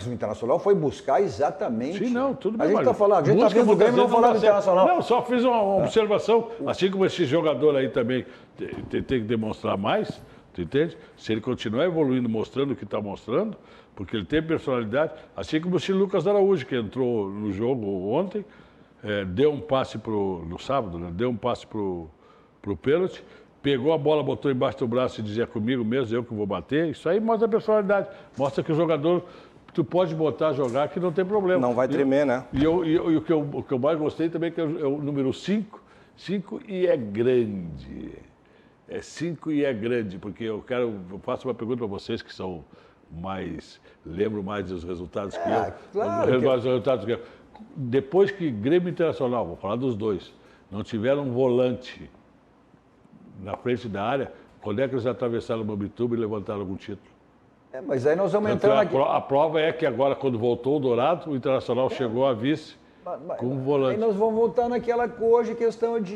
o Internacional foi buscar exatamente... Sim, não, tudo bem. A gente está falando, a gente está vendo o Grêmio, não falando do Internacional. Não, só fiz uma observação. Assim como esse jogador aí também tem que demonstrar mais, tu entende? Se ele continuar evoluindo, mostrando o que está mostrando, porque ele tem personalidade, assim como o Lucas Araújo, que entrou no jogo ontem, deu um passe no sábado, né? Deu um passe pro pênalti, pegou a bola, botou embaixo do braço e dizia comigo mesmo, eu que vou bater. Isso aí mostra a personalidade. Mostra que o jogador, tu pode botar a jogar que não tem problema. Não vai tremer, né? E o que eu mais gostei também que é o número 5. 5 e é grande. É 5 e é grande, porque eu faço uma pergunta para vocês que são lembro mais dos resultados que eu. Claro. Dos resultados que eu. Depois que Grêmio Internacional, vou falar dos dois, não tiveram um volante na frente da área, quando é que eles atravessaram o Mambituba e levantaram algum título? Mas aí nós vamos entrar aqui. A prova é que agora, quando voltou o Dourado, o Internacional chegou a vice com um volante. Aí nós vamos voltar naquela hoje questão de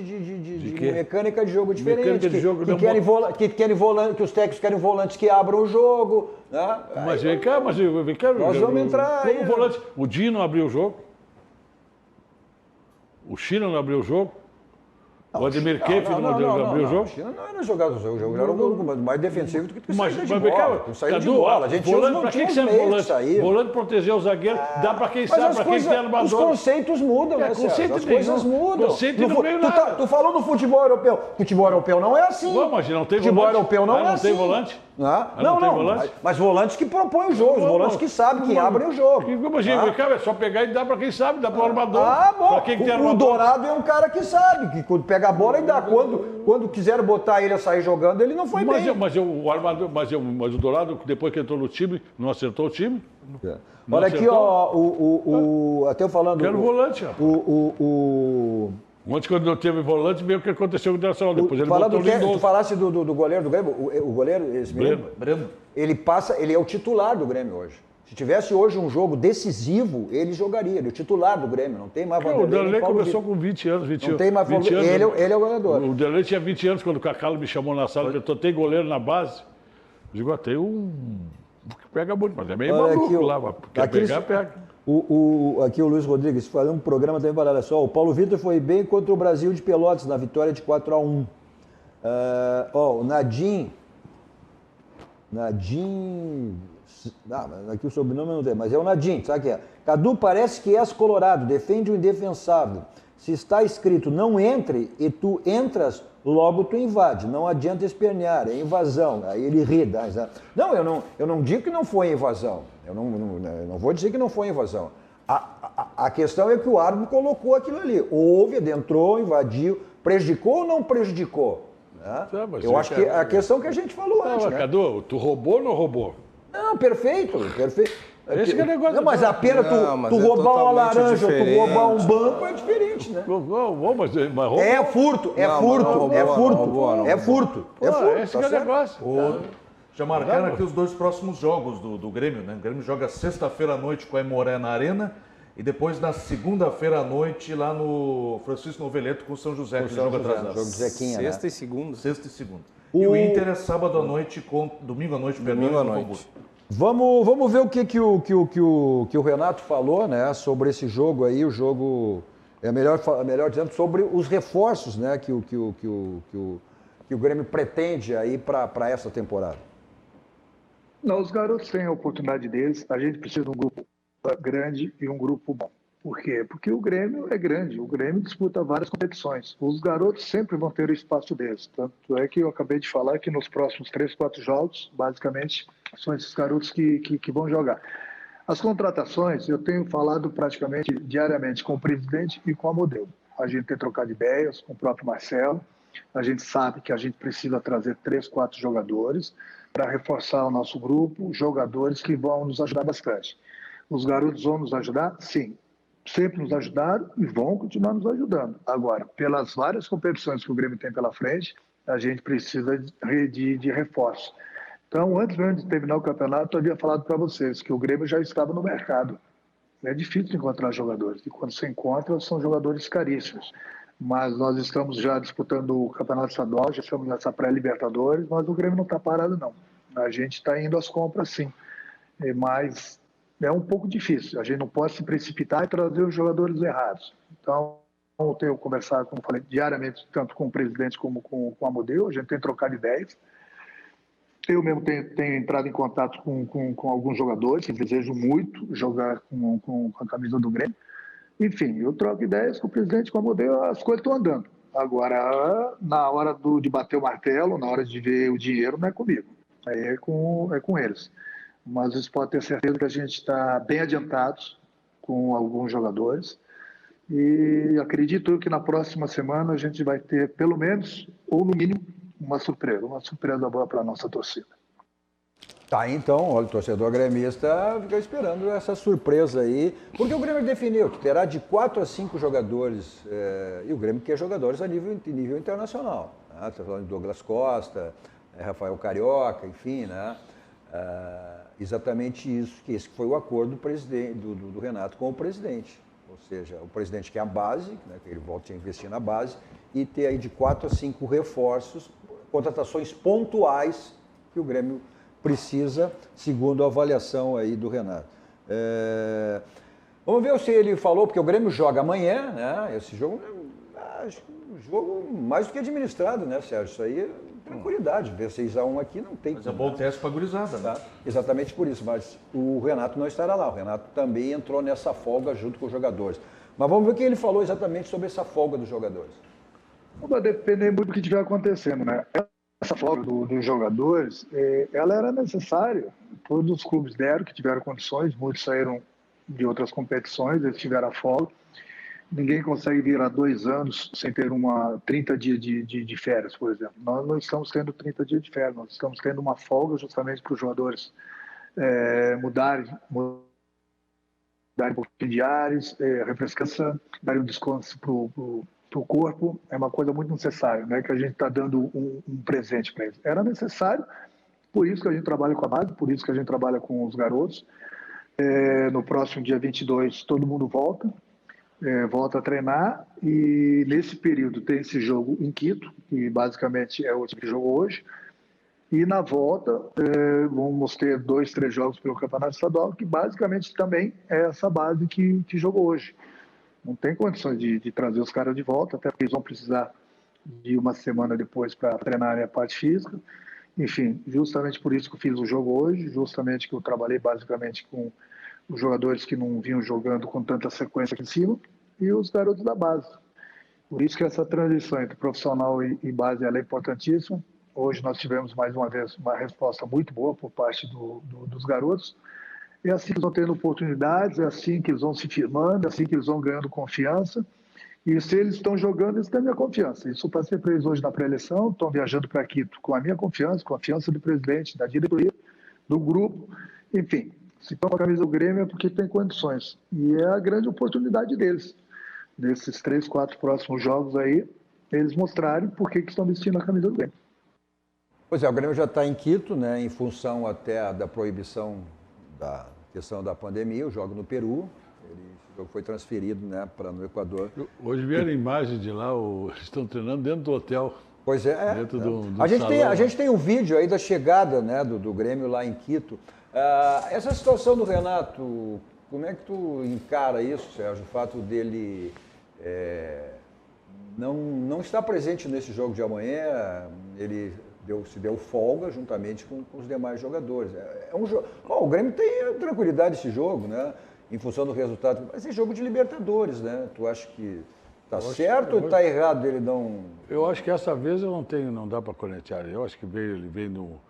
mecânica de jogo diferente. Mecânica de jogo que os técnicos querem volantes que abram o jogo. Né? Mas vem cá. Nós vamos entrar aí. Como volante, o Dinho não abriu o jogo. O China não abriu o jogo. O Ademir Keffer não abriu o jogo? O China não era jogar o jogo, era um jogo mais defensivo do que tu saída de Cadu, bola. A gente volante, para que serve volante? Volante proteger o zagueiro, dá para quem sabe, para quem tem armador. Os conceitos mudam, né, César? As coisas mudam. Conceito não veio nada. Tu falou no futebol europeu. Futebol europeu não é assim. Mas não tem futebol volante. Europeu não é assim. Não tem volante? Não, mas volantes que propõem o jogo, os volantes que sabem, que abrem o jogo. Imagina, cara, é só pegar e dar para quem sabe, dá para o armador. Bom, o Dourado é um cara que sabe, que quando pega a bola e dá. Quando quiseram botar ele a sair jogando, ele não foi bem. Mas o Dourado, depois que entrou no time, não acertou o time? Olha aqui, ó, até eu falando... Quero volante, ó. Ontem, quando não teve volante, veio o que aconteceu com o Internacional. Depois ele botou o Lindoso. Tu falasse do goleiro do Grêmio, o goleiro, esse Breno, ele é o titular do Grêmio hoje. Se tivesse hoje um jogo decisivo, ele jogaria. Ele é o titular do Grêmio, não tem mais Vanderlei. O Derlei começou com 20 anos. Não tem mais Vanderlei, ele é o goleador. O Derlei tinha 20 anos, quando o Cacalo me chamou na sala, perguntou, tem goleiro na base? Eu digo, tem um que pega muito, mas é meio maluco lá, quer pegar, pega. Aqui o Luiz Rodrigues, fazendo um programa também para olha só. O Paulo Vitor foi bem contra o Brasil de Pelotas, na vitória de 4-1. O Nadim. Aqui o sobrenome não tem, mas é o Nadim, sabe o que é? Cadu, parece que és colorado, defende o indefensável. Se está escrito não entre e tu entras, logo tu invade. Não adianta espernear, é invasão. Aí ele ri. Não, eu não digo que não foi invasão. Eu não vou dizer que não foi invasão. A questão é que o árbitro colocou aquilo ali. Houve, adentrou, invadiu. Prejudicou ou não prejudicou? Né? Eu acho que a questão que a gente falou antes. Né? Cadu, tu roubou ou não roubou? Não, perfeito. Esse que é o negócio. Não, mas a pena tu roubar uma laranja ou tu roubar um banco é diferente, né? Mas é furto. Esse que é o negócio. Já marcaram aqui os 2 próximos jogos do Grêmio, né? O Grêmio joga sexta-feira à noite com a Aimoré na Arena e depois na segunda-feira à noite lá no Francisco Noveleto com o São José, que joga atrasado. Jogo de Zequinha, Sexta e segunda. Sexta e segunda. E o Inter é sábado à noite domingo à noite. Domingo à noite. Vamos ver o que o Renato falou, né, sobre esse jogo aí, o jogo, melhor dizendo, sobre os reforços, né, que o Grêmio pretende aí para essa temporada. Não, os garotos têm a oportunidade deles, a gente precisa de um grupo grande e um grupo bom. Por quê? Porque o Grêmio é grande, o Grêmio disputa várias competições. Os garotos sempre vão ter o espaço deles. Tanto é que eu acabei de falar que nos próximos 3, 4 jogos, basicamente, são esses garotos que vão jogar. As contratações, eu tenho falado praticamente diariamente com o presidente e com a Modelo. A gente tem trocado ideias com o próprio Marcelo. A gente sabe que a gente precisa trazer 3, 4 jogadores para reforçar o nosso grupo, jogadores que vão nos ajudar bastante. Os garotos vão nos ajudar? Sim. Sempre nos ajudaram e vão continuar nos ajudando. Agora, pelas várias competições que o Grêmio tem pela frente, a gente precisa de reforço. Então, antes mesmo de terminar o campeonato, eu havia falado para vocês que o Grêmio já estava no mercado. É difícil encontrar jogadores, e quando se encontra, são jogadores caríssimos. Mas nós estamos já disputando o Campeonato Estadual, já estamos nessa pré-Libertadores, mas o Grêmio não está parado, não. A gente está indo às compras, sim. Mas é um pouco difícil. A gente não pode se precipitar e trazer os jogadores errados. Então, eu tenho conversado, como falei, diariamente, tanto com o presidente como com a Modelo, a gente tem trocado ideias. Eu mesmo tenho entrado em contato com alguns jogadores que desejam muito jogar com a camisa do Grêmio. Enfim, eu troco ideias com o presidente, com a Modelo, as coisas estão andando. Agora, na hora de bater o martelo, na hora de ver o dinheiro, não é comigo. Aí é com eles. Mas vocês podem ter certeza que a gente está bem adiantados com alguns jogadores. E acredito que na próxima semana a gente vai ter, pelo menos, ou no mínimo, uma surpresa boa para a nossa torcida. Tá, então, olha, o torcedor gremista fica esperando essa surpresa aí, porque o Grêmio definiu que terá de 4 a 5 jogadores, e o Grêmio quer jogadores a nível internacional. Né? Está falando de Douglas Costa, Rafael Carioca, enfim, né? Exatamente isso, que esse foi o acordo do Renato com o presidente. Ou seja, o presidente quer a base, né, que ele volte a investir na base, e ter aí de 4 a 5 reforços, contratações pontuais que o Grêmio precisa, segundo a avaliação aí do Renato. Vamos ver se ele falou, porque o Grêmio joga amanhã, né? Esse jogo é um jogo mais do que administrado, né, Sérgio? Isso aí é tranquilidade. Ver 6-1 aqui não tem. Mas é bom teste para a gurizada, né? Exatamente por isso, mas o Renato não estará lá. O Renato também entrou nessa folga junto com os jogadores. Mas vamos ver o que ele falou exatamente sobre essa folga dos jogadores. Vai depender muito do que estiver acontecendo, né? essa folga dos jogadores, ela era necessária. Todos os clubes deram, que tiveram condições, muitos saíram de outras competições, eles tiveram a folga. Ninguém consegue virar 2 anos sem ter 30 dias de férias, por exemplo. Nós não estamos tendo 30 dias de férias, nós estamos tendo uma folga justamente para os jogadores mudarem um pouquinho de ares, refrescação, darem um descanso para o corpo. É uma coisa muito necessária, né, que a gente está dando um presente para eles. Era necessário, por isso que a gente trabalha com a base, por isso que a gente trabalha com os garotos. No próximo dia 22, todo mundo volta a treinar, e nesse período tem esse jogo em Quito, que basicamente é o último jogo hoje, e na volta vamos ter 2, 3 jogos pelo Campeonato Estadual, que basicamente também é essa base que jogou hoje. Não tem condições de trazer os caras de volta, até porque eles vão precisar de uma semana depois para treinarem a parte física. Enfim, justamente por isso que eu fiz o jogo hoje, justamente que eu trabalhei basicamente com os jogadores que não vinham jogando com tanta sequência aqui em cima, e os garotos da base. Por isso que essa transição entre profissional e base ela é importantíssima. Hoje nós tivemos, mais uma vez, uma resposta muito boa por parte dos garotos. É assim que eles vão tendo oportunidades, é assim que eles vão se firmando, é assim que eles vão ganhando confiança. E se eles estão jogando, eles têm a minha confiança. Isso eu passei para eles hoje na pré-eleição, estão viajando para Quito com a minha confiança, confiança do presidente, da diretoria, do grupo, enfim. Se estão com a camisa do Grêmio é porque tem condições. E é a grande oportunidade deles. Nesses 3, 4 próximos jogos aí, eles mostrarem por que estão vestindo a camisa do Grêmio. Pois é, o Grêmio já está em Quito, né, em função até da proibição da questão da pandemia, o jogo no Peru. O jogo foi transferido, né, para no Equador. Hoje vieram imagens de lá, estão treinando dentro do hotel. Pois é. Dentro do a gente tem um vídeo aí da chegada, né, do Grêmio lá em Quito. Essa situação do Renato, como é que tu encara isso, Sérgio? O fato dele não estar presente nesse jogo de amanhã, ele se deu folga juntamente com os demais jogadores. O Grêmio tem tranquilidade nesse jogo, né? Em função do resultado. Mas é jogo de Libertadores, né? Tu acha que está certo ou está errado ele não... Eu acho que essa vez não dá para conectar. Eu acho que ele veio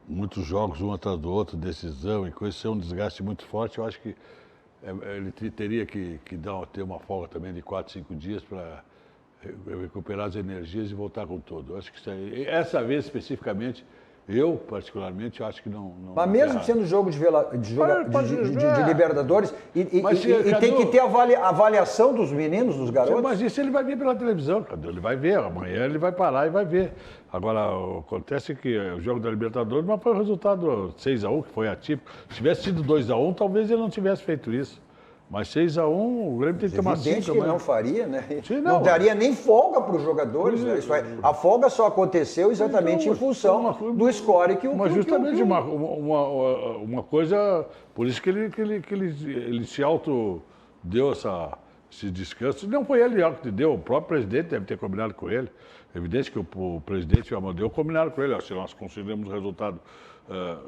muitos jogos um atrás do outro, decisão e coisa, isso é um desgaste muito forte. Eu acho que ele teria que ter uma folga também de 4, 5 dias para recuperar as energias e voltar com tudo. Eu acho que essa vez especificamente, eu particularmente acho que não. Mas mesmo sendo jogo de Libertadores, e tem que ter a avaliação dos meninos, dos garotos. Mas isso ele vai ver pela televisão, ele vai ver, amanhã ele vai parar e vai ver. Agora, acontece que o jogo da Libertadores não foi o resultado 6-1, que foi atípico. Se tivesse sido 2-1, talvez ele não tivesse feito isso. Mas 6-1, o Grêmio tem que tomar 5. Evidente que não faria, né? Sim, não daria nem folga para os jogadores. Né? A folga só aconteceu exatamente em função do score que o... Mas justamente uma coisa... Por isso que ele se deu esse descanso. Não foi ele que deu, o próprio presidente deve ter combinado com ele. É evidente que o presidente e o Amadeu combinaram com ele. Se nós conseguirmos um resultado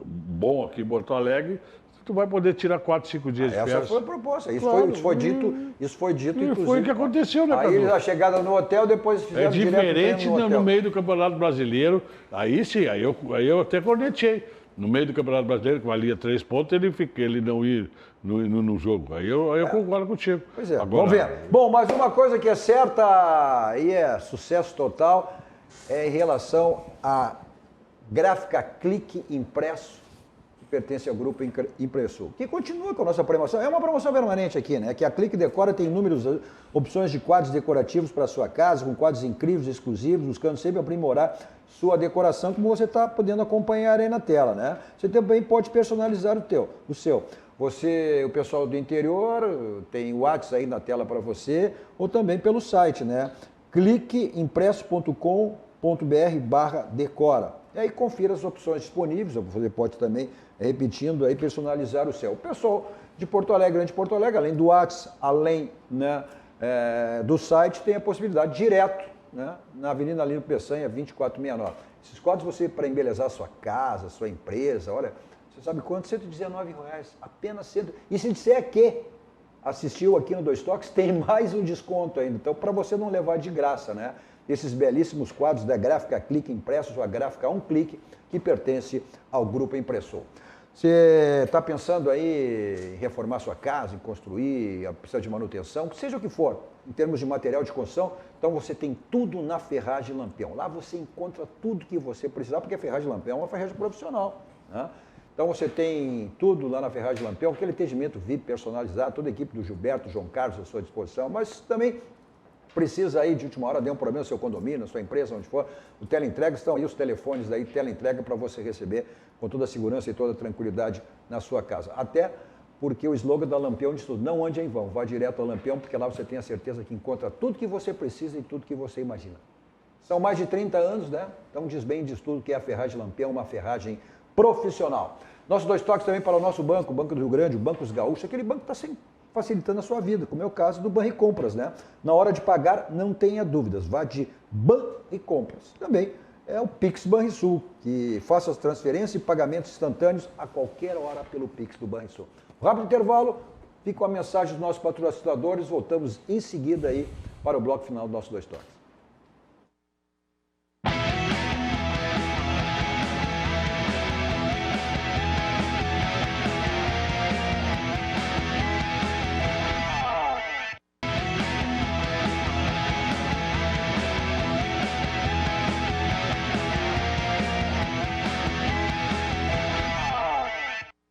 bom aqui em Porto Alegre, tu vai poder tirar 4, 5 dias de férias. Essa foi a proposta. Isso foi dito, inclusive. Foi o que aconteceu, né, Aí a chegada no hotel, depois fizeram diferente no meio do Campeonato Brasileiro. Aí sim, aí eu até cornetei. No meio do Campeonato Brasileiro, que valia 3 pontos, ele não ir no jogo. Aí eu concordo contigo. Pois é, vamos ver. Bom, mas uma coisa que é certa e é sucesso total é em relação à gráfica Clique Impresso, pertence ao grupo Impressul, que continua com a nossa promoção. É uma promoção permanente aqui, né? Que a Clique Decora tem inúmeras opções de quadros decorativos para a sua casa, com quadros incríveis, exclusivos, buscando sempre aprimorar sua decoração, como você está podendo acompanhar aí na tela, né? Você também pode personalizar o seu. O pessoal do interior, tem o WhatsApp aí na tela para você, ou também pelo site, né? cliqueimpresso.com.br/decora. E aí confira as opções disponíveis, você pode também, repetindo aí, personalizar o seu. O pessoal de Porto Alegre, Grande Porto Alegre, além do WhatsApp, além, né, do site, tem a possibilidade direto, né, na Avenida Lino Peçanha, 2469. Esses quadros você, para embelezar a sua casa, a sua empresa, olha, você sabe quanto? R$119, apenas 100. E se disser que assistiu aqui no Dois Toques, tem mais um desconto ainda. Então, para você não levar de graça, né? Esses belíssimos quadros da Gráfica Clique impressos, a Gráfica Um Clique, que pertence ao Grupo Impressor. Você está pensando aí em reformar sua casa, em construir, precisa de manutenção, seja o que for, em termos de material de construção, então você tem tudo na Ferragem Lampião. Lá você encontra tudo que você precisar, porque a Ferragem Lampião é uma ferragem profissional, né? Então você tem tudo lá na Ferragem Lampião, aquele atendimento VIP personalizado, toda a equipe do Gilberto, João Carlos à sua disposição, mas também precisa aí de última hora, deu um problema no seu condomínio, na sua empresa, onde for, o teleentrega, estão aí os telefones aí, teleentrega para você receber com toda a segurança e toda a tranquilidade na sua casa. Até porque o slogan da Lampião diz tudo, não ande em vão, vá direto ao Lampião, porque lá você tem a certeza que encontra tudo que você precisa e tudo que você imagina. São mais de 30 anos, né? Então diz bem, diz tudo que é a Ferragem Lampião, uma ferragem profissional. Nossos Dois Toques também para o nosso banco, o Banco do Rio Grande, o Bancos Gaúchos, aquele banco que está sempre facilitando a sua vida, como é o caso do Banricompras, né? Na hora de pagar, não tenha dúvidas, vá de Banricompras. Também é o Pix Banrisul, que faça as transferências e pagamentos instantâneos a qualquer hora pelo Pix do Banrisul. Rápido intervalo, fica com a mensagem dos nossos patrocinadores, voltamos em seguida aí para o bloco final do nosso Dois Toques.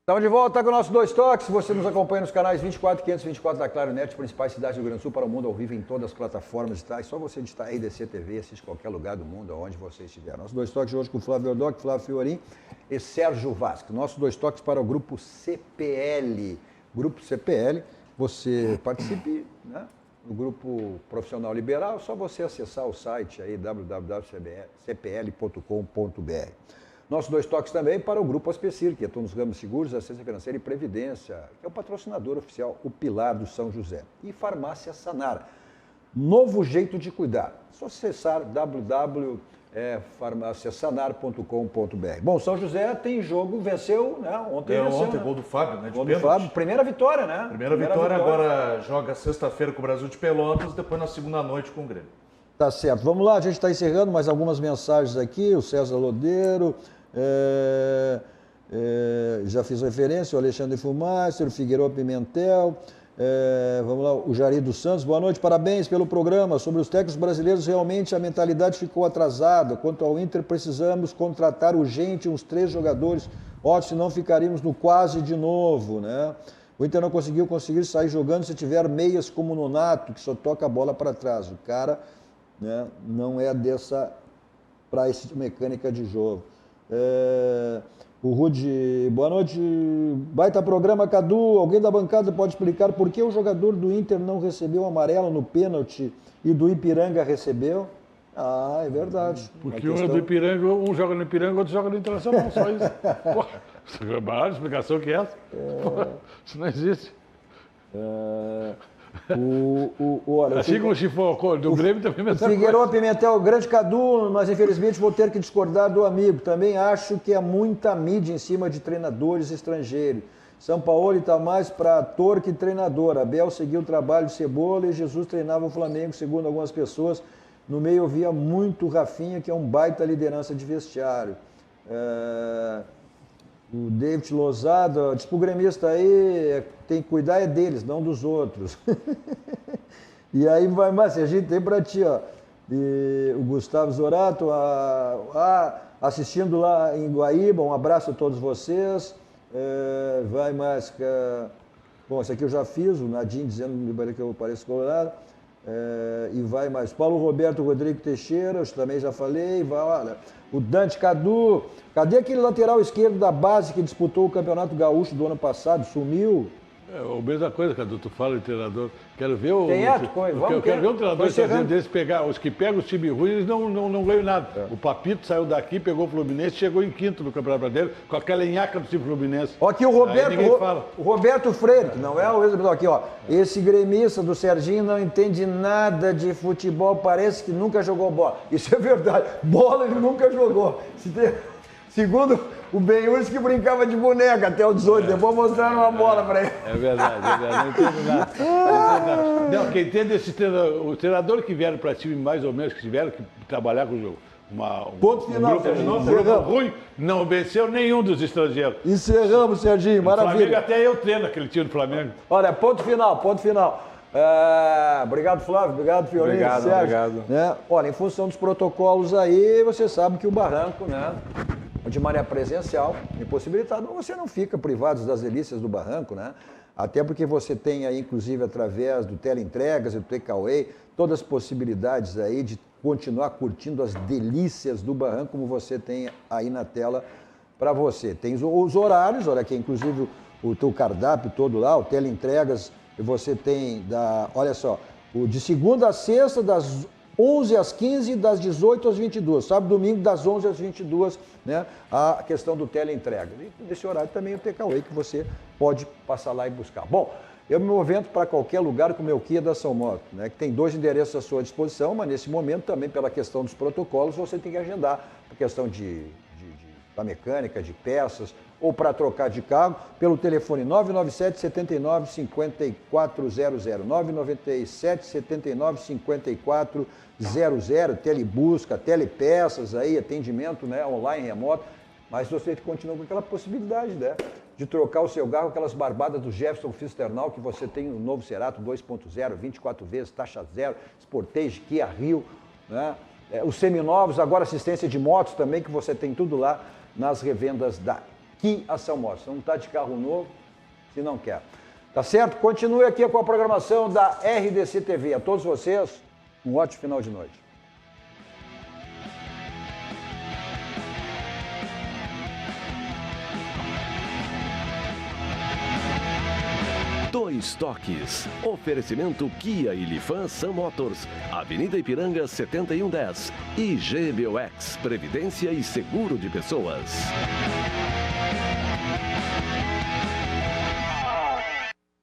Estamos de volta com o nosso Dois Toques. Você nos acompanha nos canais 24 e 524 da Claro Net, principais cidades do Rio Grande do Sul, para o mundo ao vivo em todas as plataformas. Tá? É só você digitar aí EDC TV, assiste qualquer lugar do mundo, aonde você estiver. Nosso Dois Toques hoje com o Flávio Ordoc, Flávio Fiorim e Sérgio Vasco. Nosso Dois Toques para o Grupo CPL. Grupo CPL, você participe, né? No Grupo Profissional Liberal, é só você acessar o site aí www.cpl.com.br. Nossos Dois Toques também para o Grupo Aspecir, que atua nos ramos seguros, assistência financeira e previdência, que é o patrocinador oficial, o Pilar do São José. E Farmácia Sanar, novo jeito de cuidar. É só acessar www.farmaciasanar.com.br. Bom, São José tem jogo, venceu, né? Ontem venceu, ontem, né? Gol do Fábio, né? Gol do Fábio, primeira vitória, né? Primeira vitória, agora joga sexta-feira com o Brasil de Pelotas, depois na segunda noite com o Grêmio. Tá certo. Vamos lá, a gente está encerrando mais algumas mensagens aqui. O César Lodeiro, já fiz referência, o Alexandre Fumaster, o Figueiredo Pimentel, vamos lá, o Jari dos Santos. Boa noite, parabéns pelo programa. Sobre os técnicos brasileiros, realmente a mentalidade ficou atrasada. Quanto ao Inter, precisamos contratar urgente uns 3 jogadores. Ótimo, senão ficaríamos no quase de novo, né? O Inter não conseguiu sair jogando se tiver meias como o Nonato, que só toca a bola para trás. O cara, né, não é para essa mecânica de jogo. O Rude, boa noite, baita programa, Cadu. Alguém da bancada pode explicar por que o jogador do Inter não recebeu amarelo no pênalti e do Ipiranga recebeu? Ah, é verdade. Porque um é do Ipiranga, um joga no Ipiranga, outro joga no Internacional, só isso. Pô, a maior explicação que é essa? Pô, isso não existe. Olha, assim como se for do Grêmio também é. Figueiredo Pimentel, grande Cadu, mas infelizmente vou ter que discordar do amigo. Também acho que há muita mídia em cima de treinadores estrangeiros. São Paulo está mais para ator que treinador. Abel seguiu o trabalho de Cebola e Jesus treinava o Flamengo, segundo algumas pessoas. No meio eu via muito Rafinha, que é um baita liderança de vestiário. O David Lozada, diz pro gremista aí, tem que cuidar é deles, não dos outros. E aí vai mais, a gente tem para ti, ó. E o Gustavo Zorato, assistindo lá em Guaíba, um abraço a todos vocês. Vai mais, bom, esse aqui eu já fiz, o Nadim dizendo que eu pareço colorado. E vai mais, Paulo Roberto Rodrigo Teixeira, eu também já falei. Vai, olha, o Dante Cadu, cadê aquele lateral esquerdo da base que disputou o Campeonato Gaúcho do ano passado? Sumiu? A mesma coisa, Cadu, tu fala de treinador. Quero ver o. Quero ver um treinador deles pegar. Os que pegam os times ruins, eles não ganham nada. O Papito saiu daqui, pegou o Fluminense, chegou em quinto no Campeonato Brasileiro, com aquela enhaca do time Fluminense. Ó, aqui o Roberto Freire, que não é o ex-jogador aqui, ó. Esse gremista do Serginho não entende nada de futebol, parece que nunca jogou bola. Isso é verdade. Bola ele nunca jogou. Segundo O Benhurs que brincava de boneca até os 18, depois mostraram uma bola para ele. É verdade. Não entendo nada. Não, quem entende esse treinador, o treinador que vieram para time mais ou menos, que tiveram que trabalhar com o jogo. Ponto final, um grupo ruim, não venceu nenhum dos estrangeiros. Encerramos, Serginho, maravilha. O Flamengo até eu treino aquele time do Flamengo. Olha, ponto final. Obrigado, Flávio, obrigado, Fiorinho, Obrigado, Sérgio. obrigado. Né? Olha, em função dos protocolos aí, você sabe que o Barranco, né, de maneira presencial, impossibilitado, mas você não fica privado das delícias do Barranco, né? Até porque você tem aí, inclusive, através do teleentregas e do takeaway, todas as possibilidades aí de continuar curtindo as delícias do Barranco, como você tem aí na tela para você. Tem os horários, olha aqui, inclusive o teu cardápio todo lá, o teleentregas, e você tem, olha só, o de segunda a sexta, das 11 às 15, das 18 às 22. Sábado e domingo, das 11 às 22, né? A questão do teleentrega. E nesse horário também o takeaway que você pode passar lá e buscar. Bom, eu me movento para qualquer lugar com o meu Kia da São Moto, né? Que tem 2 endereços à sua disposição, mas nesse momento também pela questão dos protocolos você tem que agendar a questão da mecânica, de peças, ou para trocar de carro, pelo telefone 997 79 5400, 997 79 5400, telebusca, telepeças, aí, atendimento, né, online, remoto, mas você continua com aquela possibilidade, né, de trocar o seu carro, aquelas barbadas do Jefferson Fisternal, que você tem no novo Cerato 2.0, 24 vezes, taxa zero, Sportage, Kia Rio, né, os seminovos, agora assistência de motos também, que você tem tudo lá nas revendas da Kia São Motos. Não está de carro novo, se não quer. Tá certo? Continue aqui com a programação da RDC TV. A todos vocês, um ótimo final de noite. Dois Toques. Oferecimento Kia e Lifan Sam Motors. Avenida Ipiranga 7110. E GBOX. Previdência e Seguro de Pessoas.